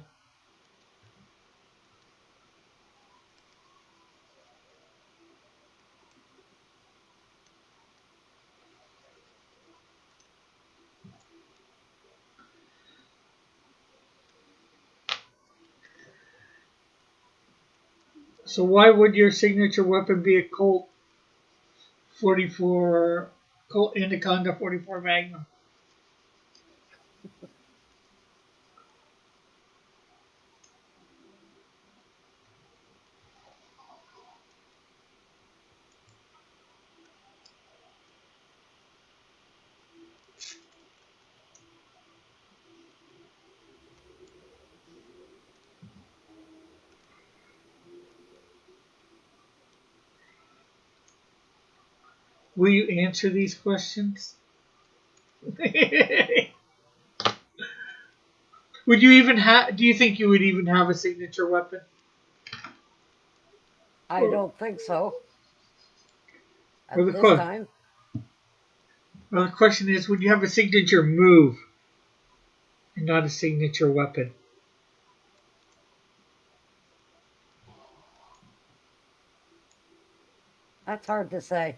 So why would your signature weapon be a Colt 44, Colt Anaconda 44 Magnum? Will you answer these questions? Would you even have? Do you think you would even have a signature weapon? I don't think so Or at the this question? time. Well, the question is, would you have a signature move and not a signature weapon? That's hard to say.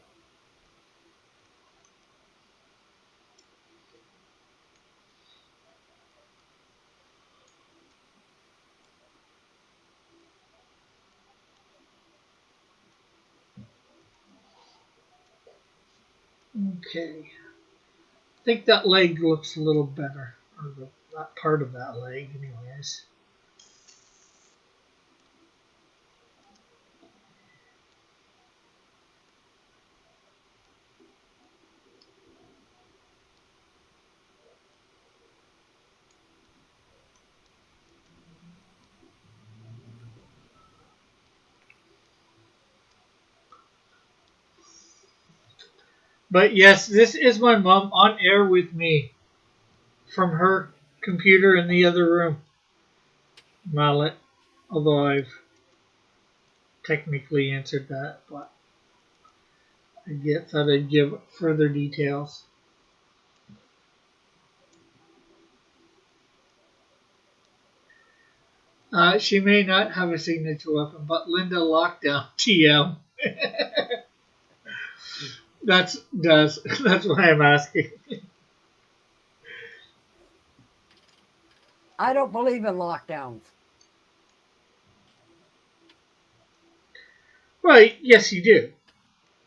Okay. I think that leg looks a little better. Or that part of that leg, anyways. But yes, this is my mom on air with me from her computer in the other room. Mallet. Although I've technically answered that, but thought I'd give further details. She may not have a signature weapon, but Linda Lockdown TM. That's why I'm asking. I don't believe in lockdowns. Right? Yes, you do.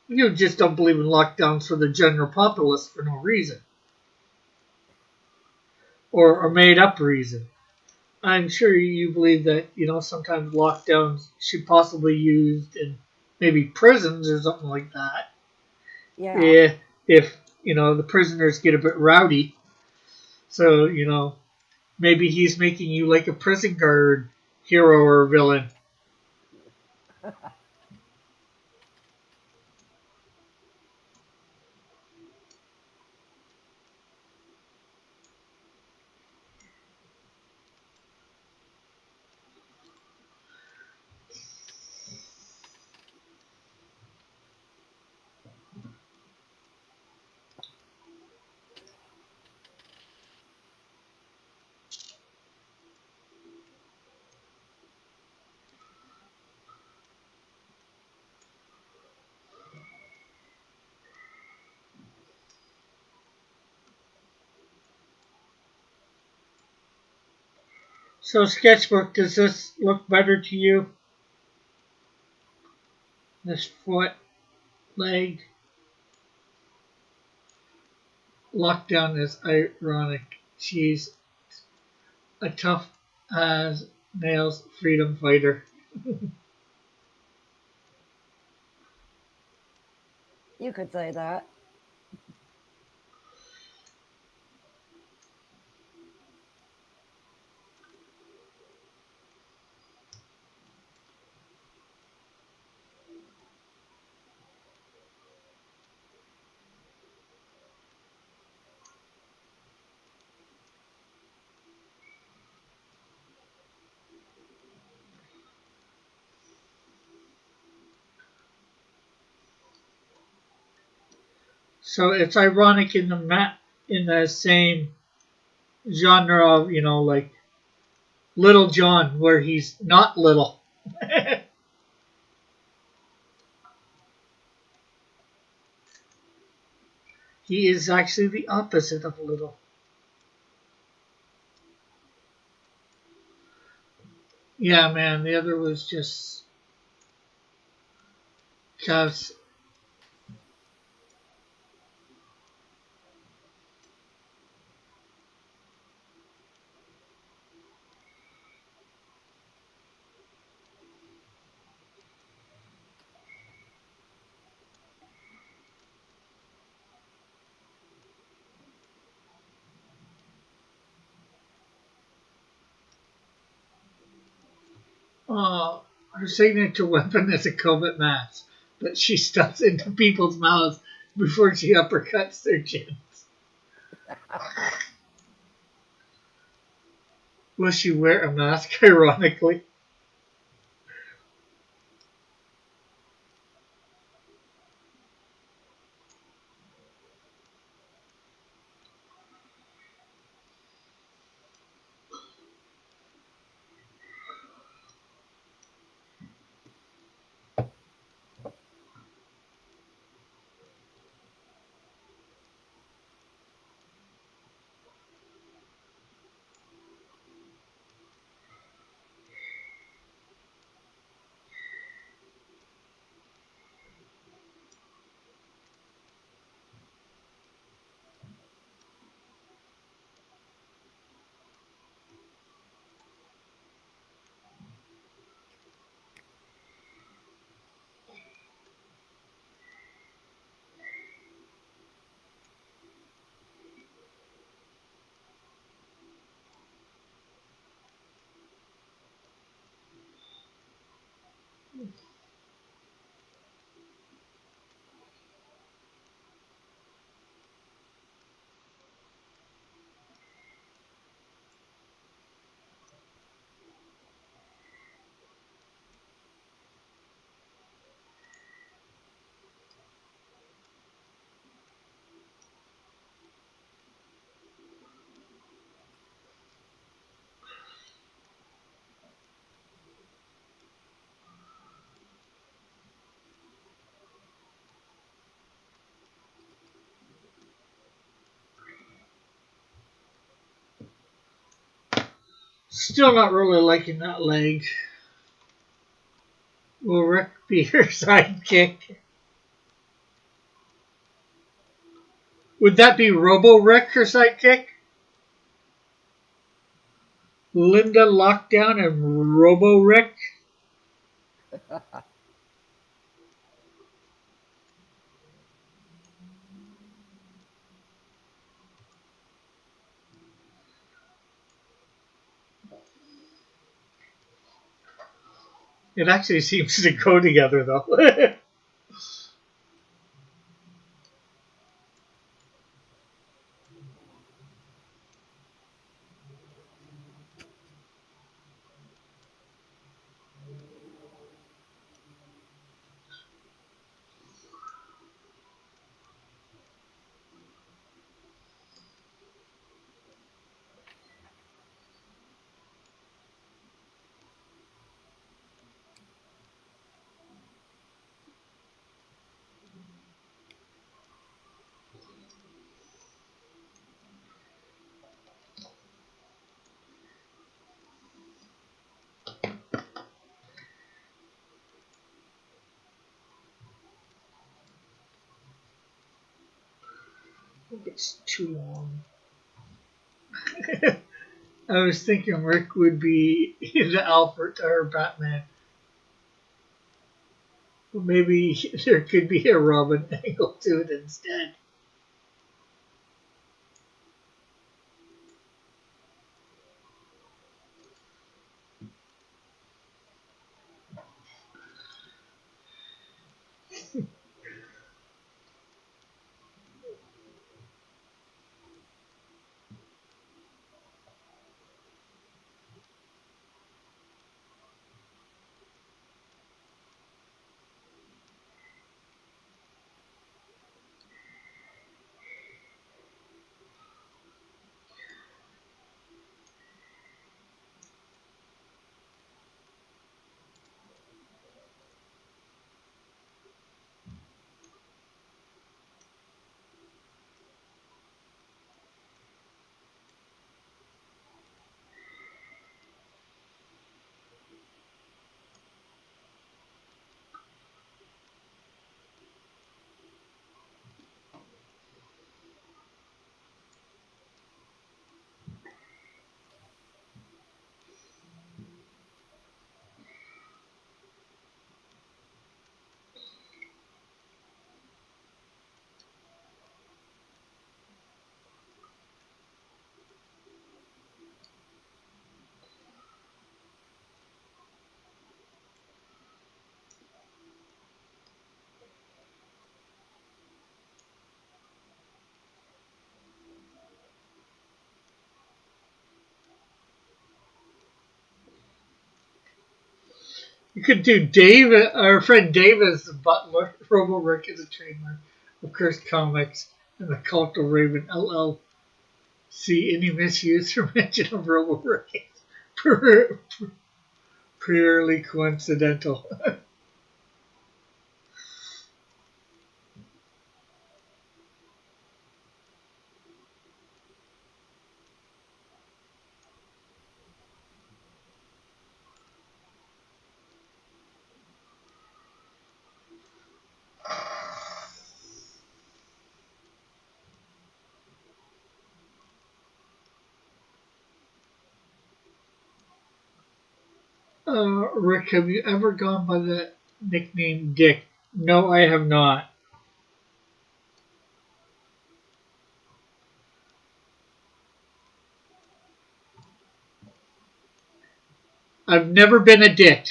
You just don't believe in lockdowns for the general populace for no reason or a made up reason. I'm sure you believe that sometimes lockdowns should possibly be used in maybe prisons or something like that. Yeah. Yeah, if the prisoners get a bit rowdy, so maybe he's making you like a prison guard hero or villain. So sketchbook, does this look better to you? This foot, leg, lockdown is ironic. She's a tough as nails freedom fighter. You could say that. So it's ironic in the same genre of like Little John, where he's not little. He is actually the opposite of little. Yeah, man. The other was just cause. Her signature weapon is a COVID mask that she stuffs into people's mouths before she uppercuts their chins. Will she wear a mask, ironically? Still not really liking that leg. Will Rick be her sidekick? Would that be Robo Rick, her sidekick? Linda Lockdown and Robo Rick? It actually seems to go together, though. I think it's too long. I was thinking Rick would be the Alfred or Batman. But maybe there could be a Robin angle to it instead. You could do Dave, our friend Dave as the butler. Robo Rick is a trademark of Cursed Comics and the Cult of Raven LLC. Any misuse or mention of Robo Rick is purely coincidental. Rick, have you ever gone by the nickname Dick? No, I have not. I've never been a dick.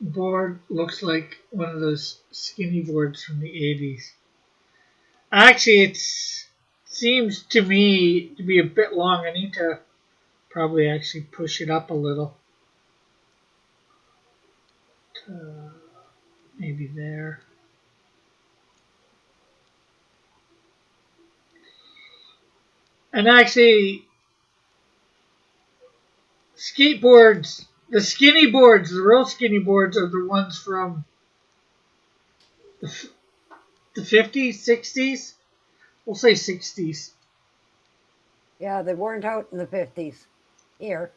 Board looks like one of those skinny boards from the 80s. Actually, it seems to me to be a bit long. I need to probably actually push it up a little. To maybe there. And actually, skateboards, the skinny boards, the real skinny boards are the ones from the 50s, 60s. We'll say 60s. Yeah, they weren't out in the 50s here.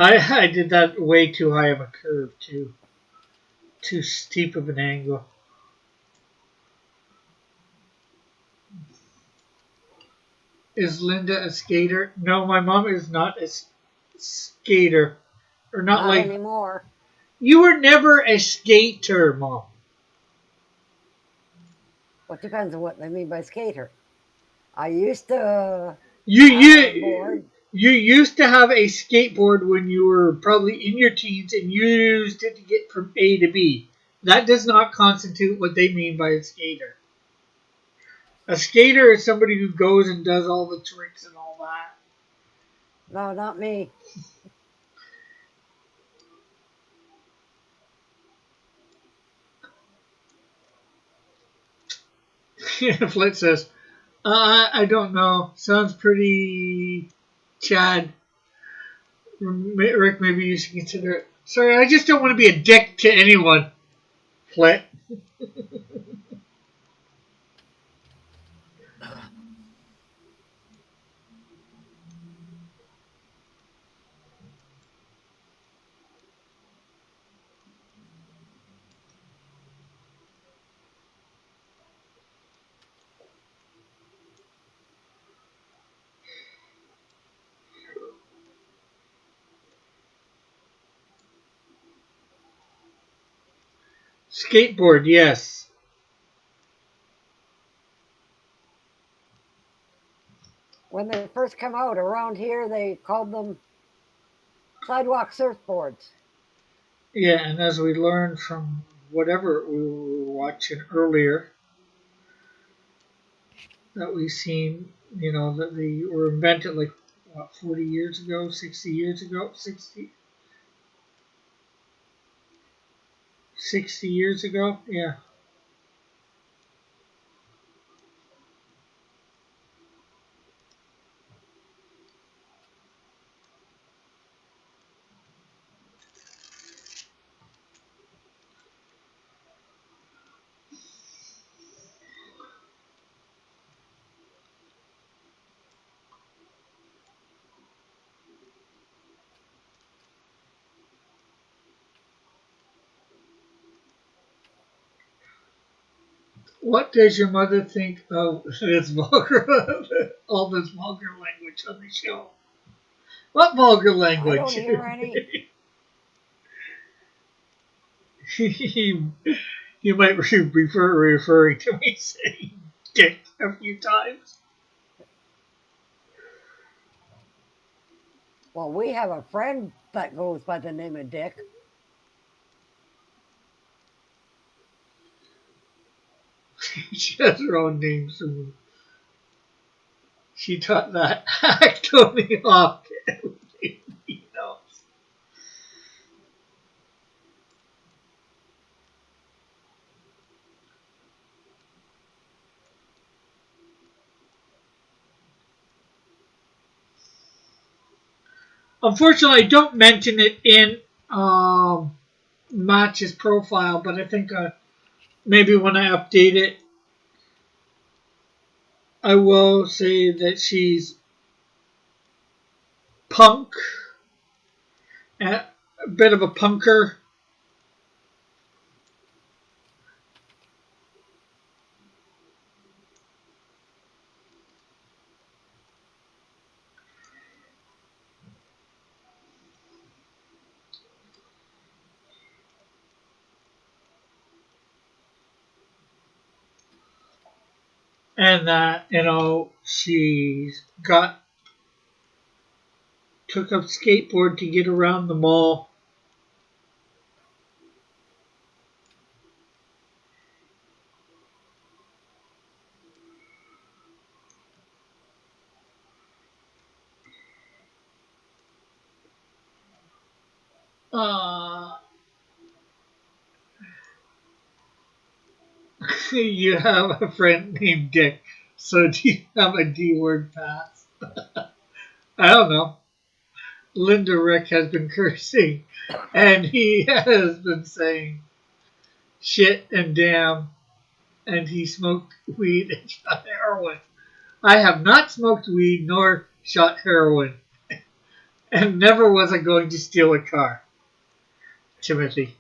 I did that way too high of a curve, too. Too steep of an angle. Is Linda a skater? No, my mom is not a skater. Or not Not like. anymore. You were never a skater, Mom. What depends on what they mean by skater. I used to You have a you board. you used to have a skateboard when you were probably in your teens and you used it to get from A to B. That does not constitute what they mean by a skater. A skater is somebody who goes and does all the tricks and all that. No, not me. Flit says, I don't know. Sounds pretty Chad. Rick, maybe you should consider it. Sorry, I just don't want to be a dick to anyone. Flit. Skateboard, yes. When they first come out around here, they called them sidewalk surfboards. Yeah, and as we learned from whatever we were watching earlier, that we've seen, you know, that they were invented like what, 40 years ago, 60 years ago, 60 years ago, yeah. What does your mother think of this vulgar, all this vulgar language on the show? What vulgar I don't language? hear any. you, you might prefer referring to me saying dick a few times. Well, we have a friend that goes by the name of Dick. She has her own name, so she taught that act Tony Hawk. You know. Unfortunately, I don't mention it in Match's profile, but I think maybe when I update it, I will say that she's punk, a bit of a punker. And that, you know, she's got took up skateboard to get around the mall. Uh, you have a friend named Dick, so do you have a D word pass? I don't know. Linda Rick has been cursing, and he has been saying shit and damn, and he smoked weed and shot heroin. I have not smoked weed nor shot heroin, and never was I going to steal a car, Timothy.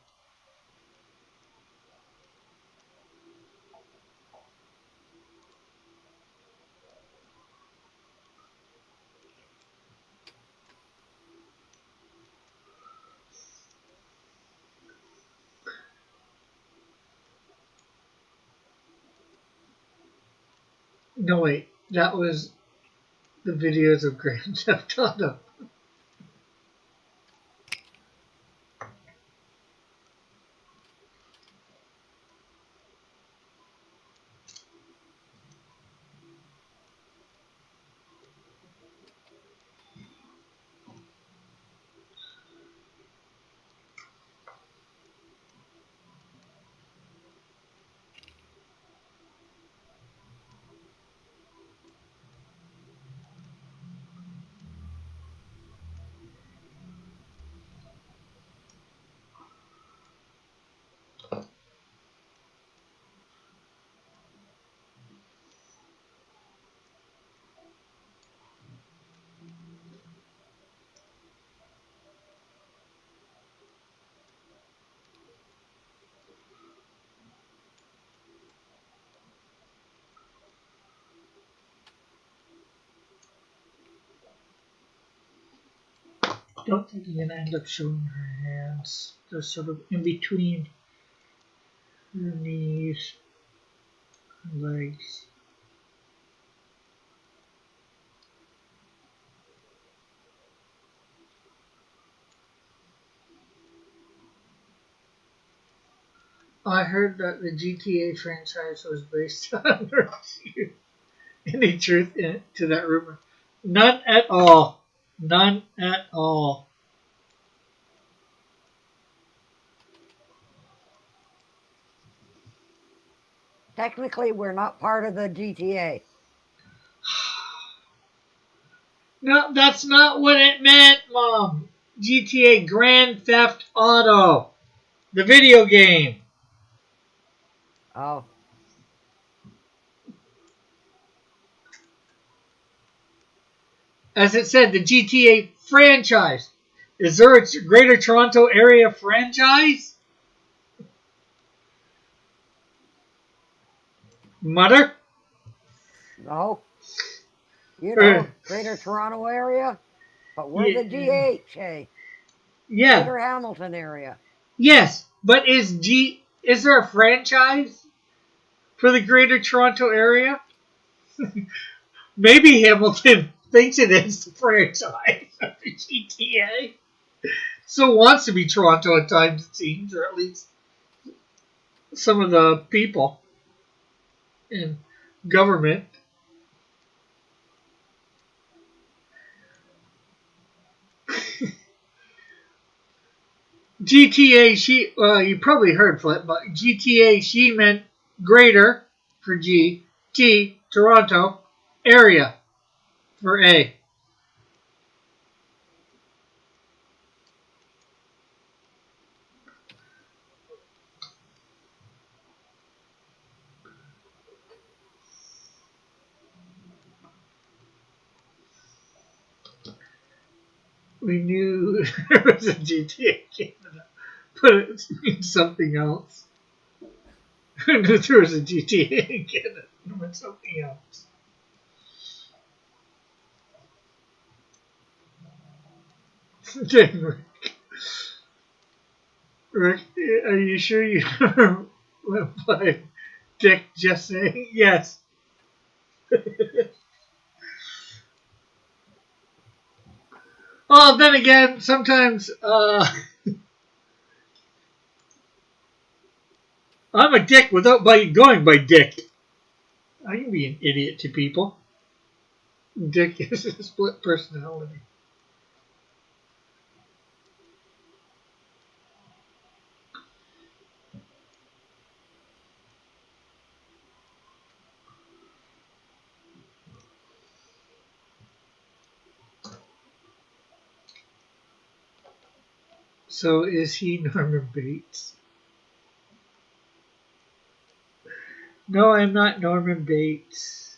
No, wait, that was the videos of Grand Theft Auto. I don't think you're gonna end up showing her hands. They're sort of in between her knees, her legs. I heard that the GTA franchise was based on her. any truth to that rumor? None at all. None at all. Technically, we're not part of the GTA. No, that's not what it meant, Mom. GTA Grand Theft Auto, the video game. Oh, As it said, the GTA franchise. Is there a Greater Toronto Area franchise? Mother? no. You Uh, know, Greater Toronto Area, but we're the yeah, GHA, yeah, Greater Hamilton area. yes, but is there a franchise for the Greater Toronto Area? Maybe Hamilton thinks it is the franchise of the GTA. So wants to be Toronto at times, it seems, or at least some of the people in government. GTA, you probably heard Flip, but GTA, she meant greater for G, T, Toronto, area for A. We knew there was a GTA Canada, but it means something else. I knew there was a GTA in Canada, but it meant something else. Dang, Rick, are you sure you went by Dick just saying yes? Well, then again, sometimes I'm a dick without going by Dick. I can be an idiot to people. Dick is a split personality. So is he Norman Bates? No, I'm not Norman Bates.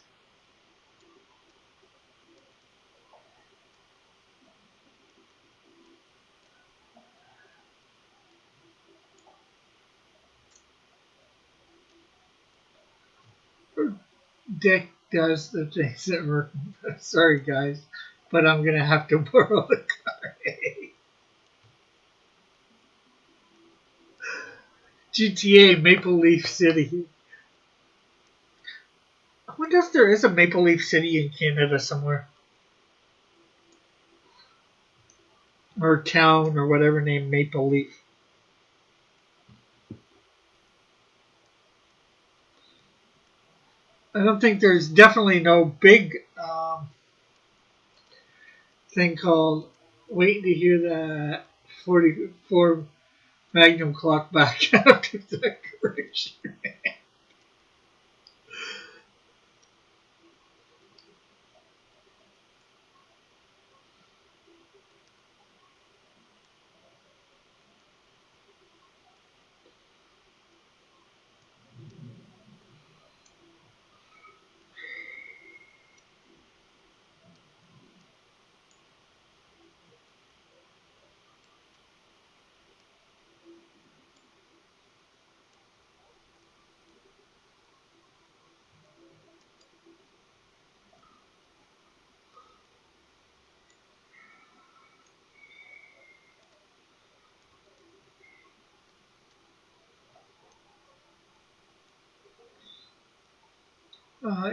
Dick does the things that work. Sorry, guys, but I'm gonna have to borrow the car. GTA Maple Leaf City. I wonder if there is a Maple Leaf City in Canada somewhere. Or town or whatever named Maple Leaf. I don't think there's definitely no big thing called waiting to hear that 44 Magnum clock back after the correction.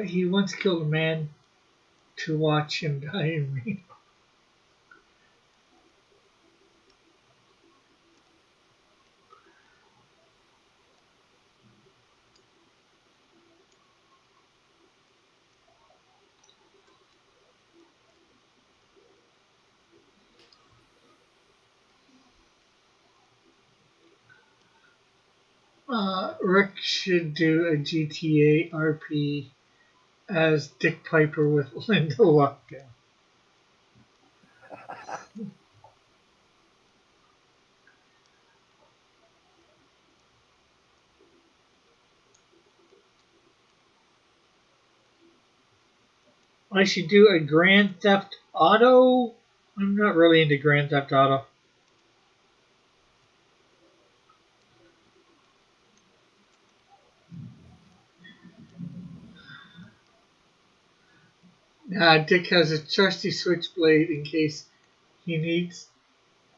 He once killed a man to watch him die in Reno. Rick should do a GTA RP as Dick Piper with Linda Lockdown. I should do a Grand Theft Auto. I'm not really into Grand Theft Auto. Dick has a trusty switchblade in case he needs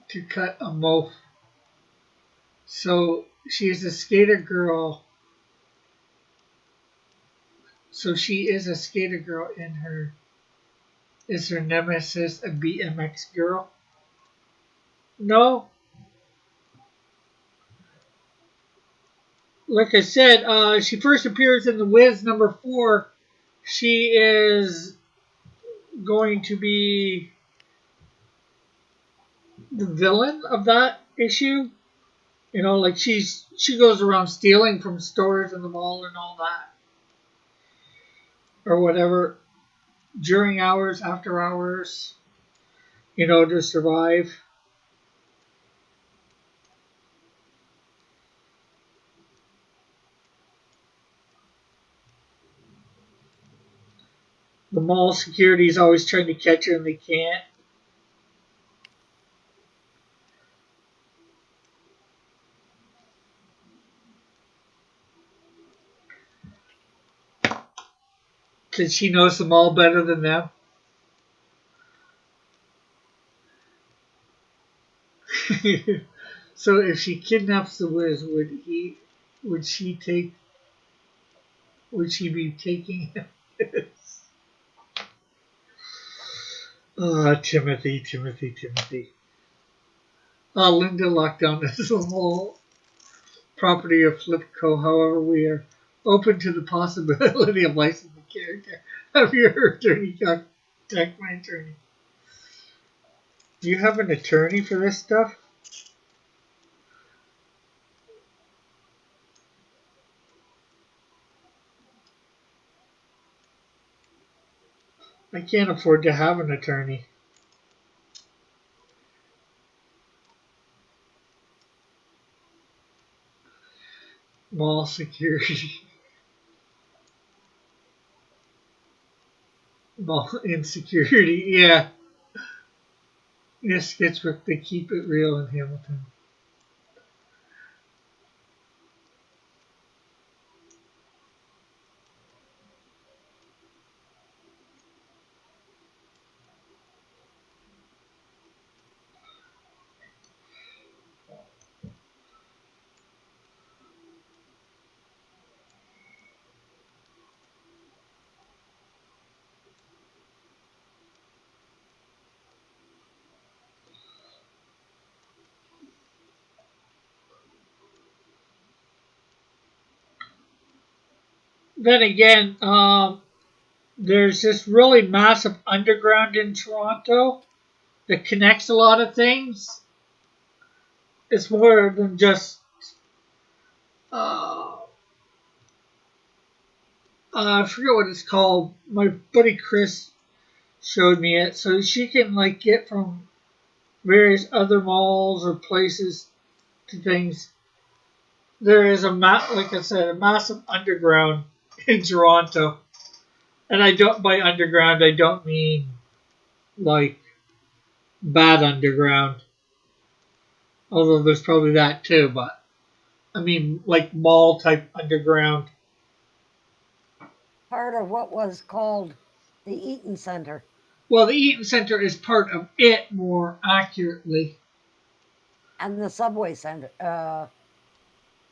to cut a moaf. So she's a skater girl. So she is a skater girl in her. Is her nemesis a BMX girl? No. Like I said, she first appears in The Wiz #4. She is going to be the villain of that issue. You know, like she goes around stealing from stores in the mall and all that, or whatever, during hours, after hours, you know, to survive. The mall security is always trying to catch her and they can't. Because she knows the mall better than them. So if she kidnaps the Wiz, would she be taking him? Timothy. Linda Lockdown is the whole property of Flipco. However, we are open to the possibility of licensing the character. Have your attorney contact my attorney. Do you have an attorney for this stuff? I can't afford to have an attorney. Mall security. Mall insecurity. Yeah. Yes, Sketchbook, they keep it real in Hamilton. Then again, there's this really massive underground in Toronto that connects a lot of things. It's more than just uh, I forget what it's called. My buddy Chris showed me it, so she can like get from various other malls or places to things. There is like I said, a massive underground in Toronto, and I don't by underground I don't mean like bad underground, although there's probably that too, but I mean like mall type underground. Part of what was called the Eaton Center. Well, the Eaton Center is part of it more accurately. And the subway center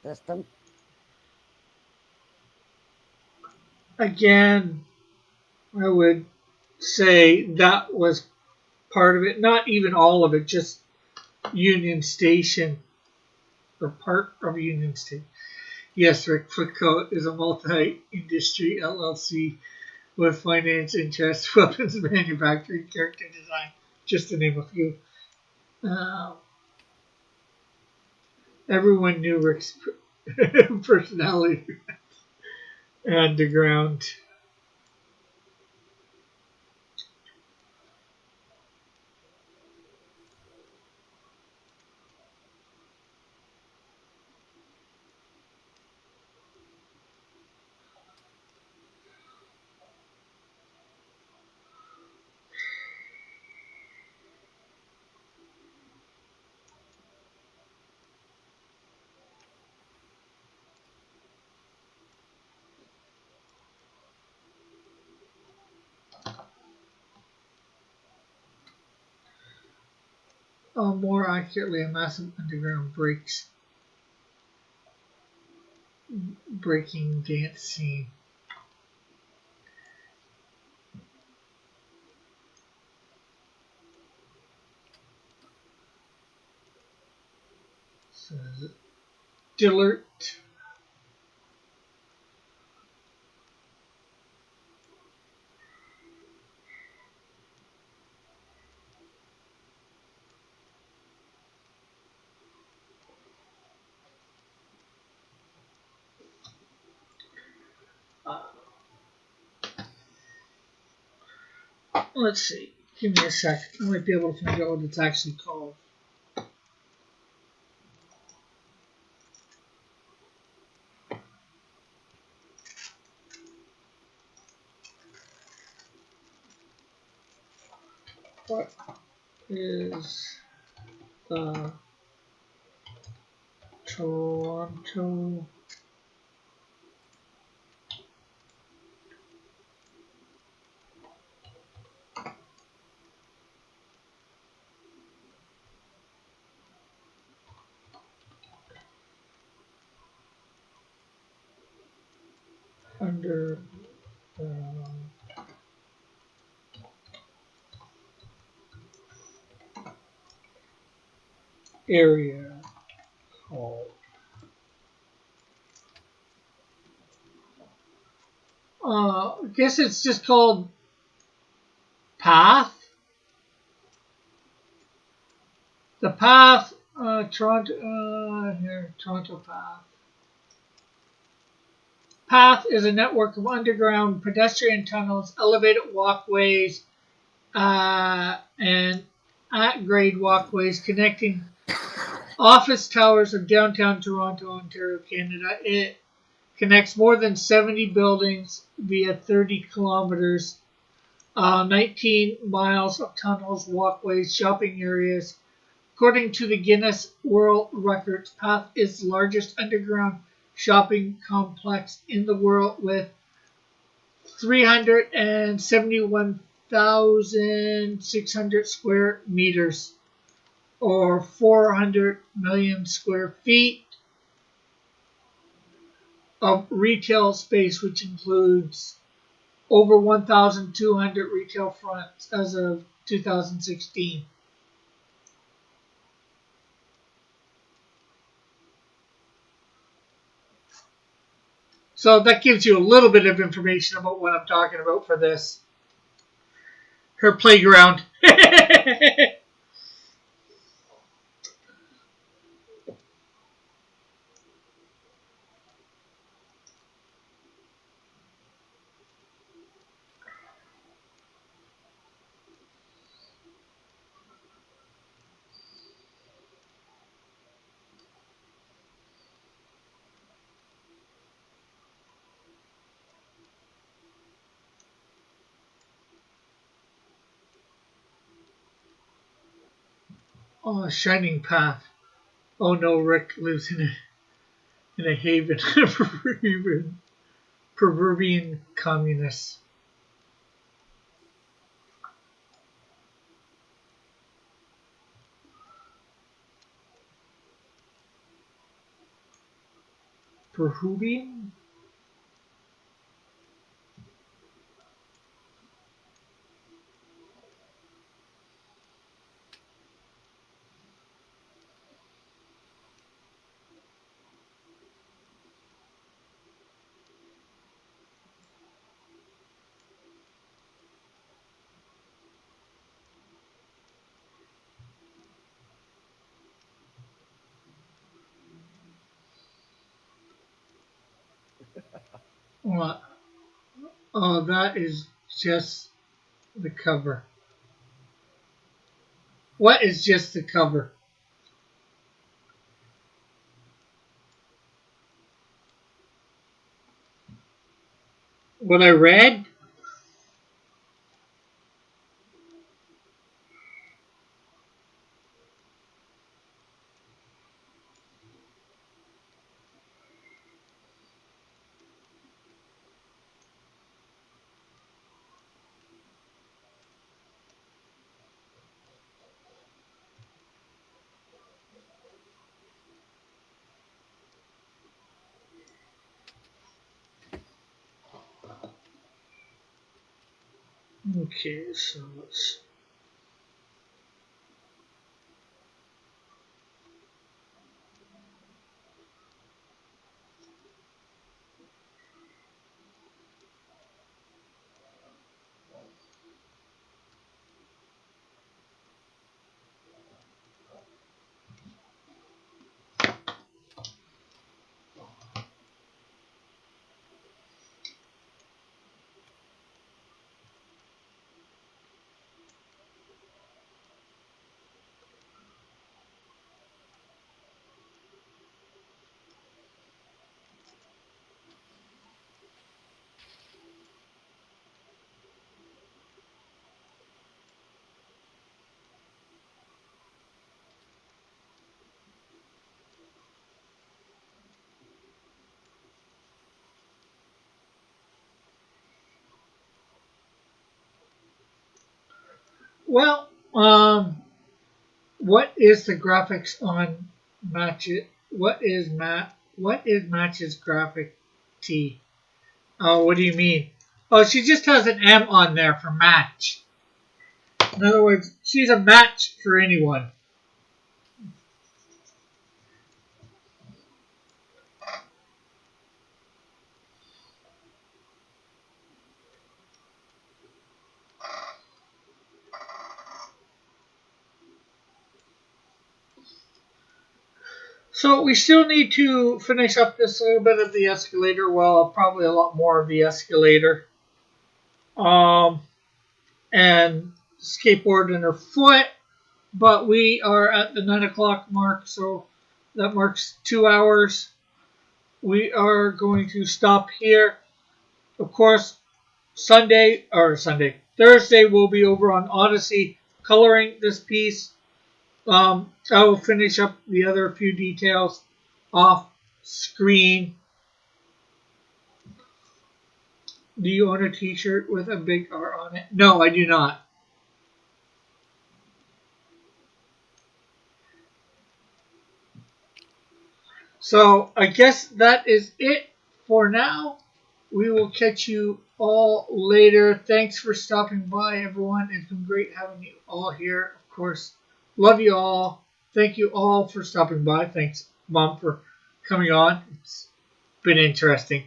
system. Again, I would say that was part of it. Not even all of it, just Union Station or part of Union Station. Yes, Rick Flipco is a multi-industry LLC with finance, interest, weapons manufacturing, character design, just to name a few. Everyone knew Rick's personality underground. More accurately, a massive underground breaking dance scene. So, Dillert. Let's see. Give me a sec. I might be able to find out what it's actually called. What is the Toronto underground area called? I guess it's just called Path. The Path, Toronto Path. Path is a network of pedestrian tunnels, elevated walkways, and at-grade walkways connecting office towers of downtown Toronto, Ontario, Canada. It connects more than 70 buildings via 30 kilometers, 19 miles of tunnels, walkways, shopping areas. According to the Guinness World Records, Path is the largest underground shopping complex in the world with 371,600 square meters or 400 million square feet of retail space, which includes over 1,200 retail fronts as of 2016. So that gives you a little bit of information about what I'm talking about for this. Her playground. Oh, Shining Path. Oh no, Rick lives in a haven of proverbial communists. Peruvian? What? Oh, that is just the cover. What is just the cover? What I read? Okay, so let's. Well, what is the graphics on Match? What is Matt? What is Match's graphic T? Oh, what do you mean? Oh, she just has an M on there for Match. In other words, she's a match for anyone. So we still need to finish up this little bit of the escalator. Well, probably a lot more of the escalator. Um, and skateboard in her foot. But we are at the 9 o'clock mark, so that marks 2 hours. We are going to stop here. Of course, Thursday we'll be over on Odyssey coloring this piece. I will finish up the other few details off screen. Do you own a t-shirt with a big R on it? No, I do not. So I guess that is it for now. We will catch you all later. Thanks for stopping by, everyone. It's been great having you all here. Of course, love you all. Thank you all for stopping by. Thanks, Mom, for coming on. It's been interesting.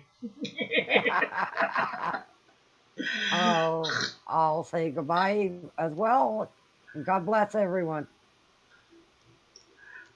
I'll say goodbye as well. God bless everyone.